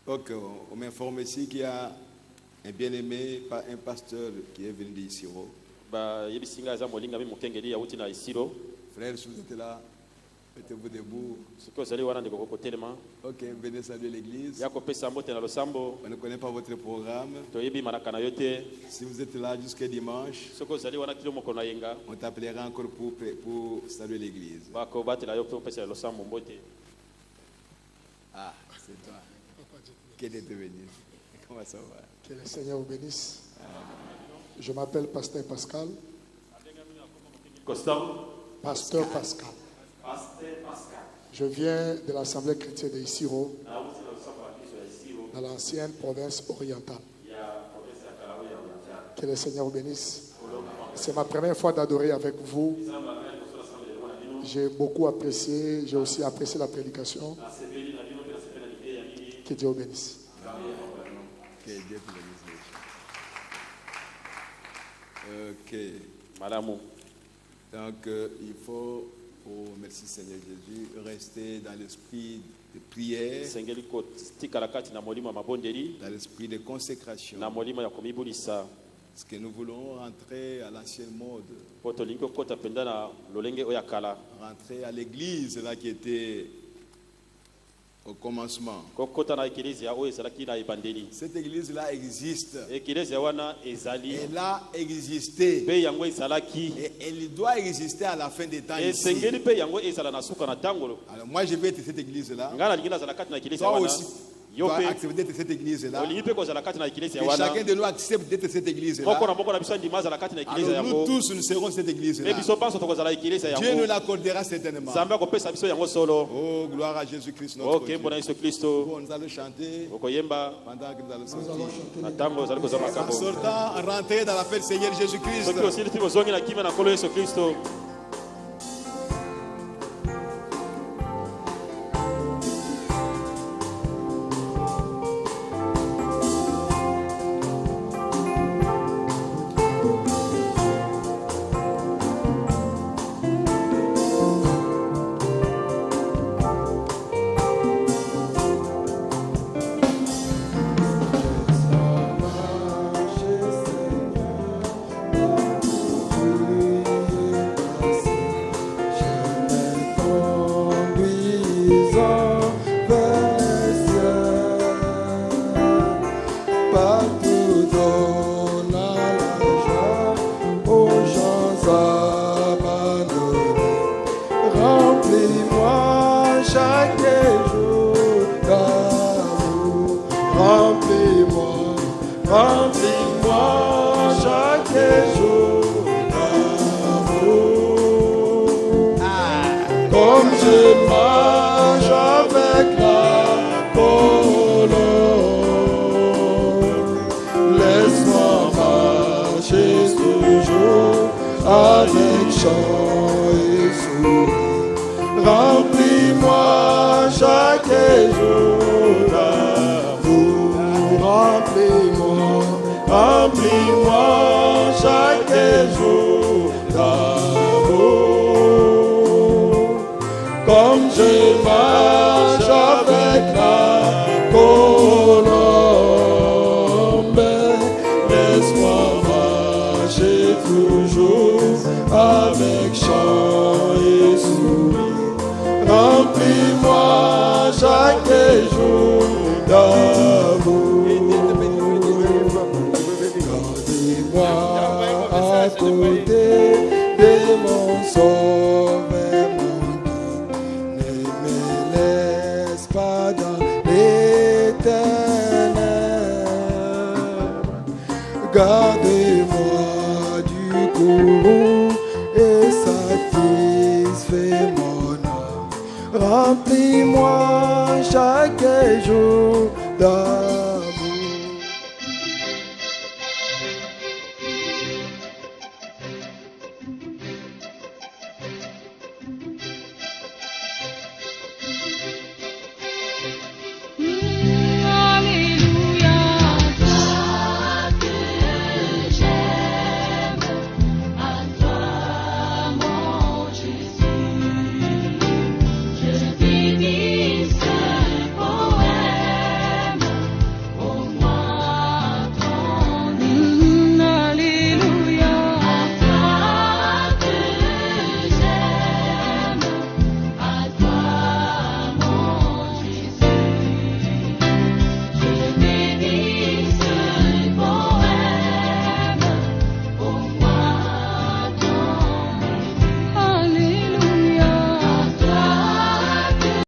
Ok, on m'informe ici qu'il y a un bien-aimé, un pasteur qui est venu d'ici. Frère, si vous êtes là, Mettez-vous debout. Ok, venez saluer l'église. On ne connaît pas votre programme. Si vous êtes là jusqu'à dimanche, on t'appellera encore pour saluer l'église. Ah, c'est toi. Que Dieu te bénisse. Comment ça va? Que le Seigneur vous bénisse. Je m'appelle Pasteur Pascal. Pasteur Pascal. Je viens de l'Assemblée chrétienne de Isiro, dans l'ancienne province orientale. Que le Seigneur vous bénisse. C'est ma première fois d'adorer avec vous. J'ai beaucoup apprécié, j'ai aussi apprécié la prédication. Que Dieu vous bénisse. Que Dieu te bénisse. Ok. Madame. Donc, il faut, merci Seigneur Jésus, rester dans l'esprit de prière, dans l'esprit de consécration. Parce que nous voulons rentrer à l'ancienne mode. Rentrer à l'église là qui était au commencement. Cette église-là existe. Elle a existé. Et elle doit exister à la fin des temps ici. Alors moi je vais être cette église-là. Toi aussi. Tu dois accepter d'être cette église-là. Et chacun de nous accepte d'être cette église-là. Alors nous tous, nous serons cette église-là. Dieu nous l'accordera certainement. Oh, gloire à Jésus-Christ notre Dieu. Bon, nous allons chanter pendant que nous allons sortir. En sortant, rentrer dans la paix du Seigneur Jésus-Christ. Remplis-moi chaque jour.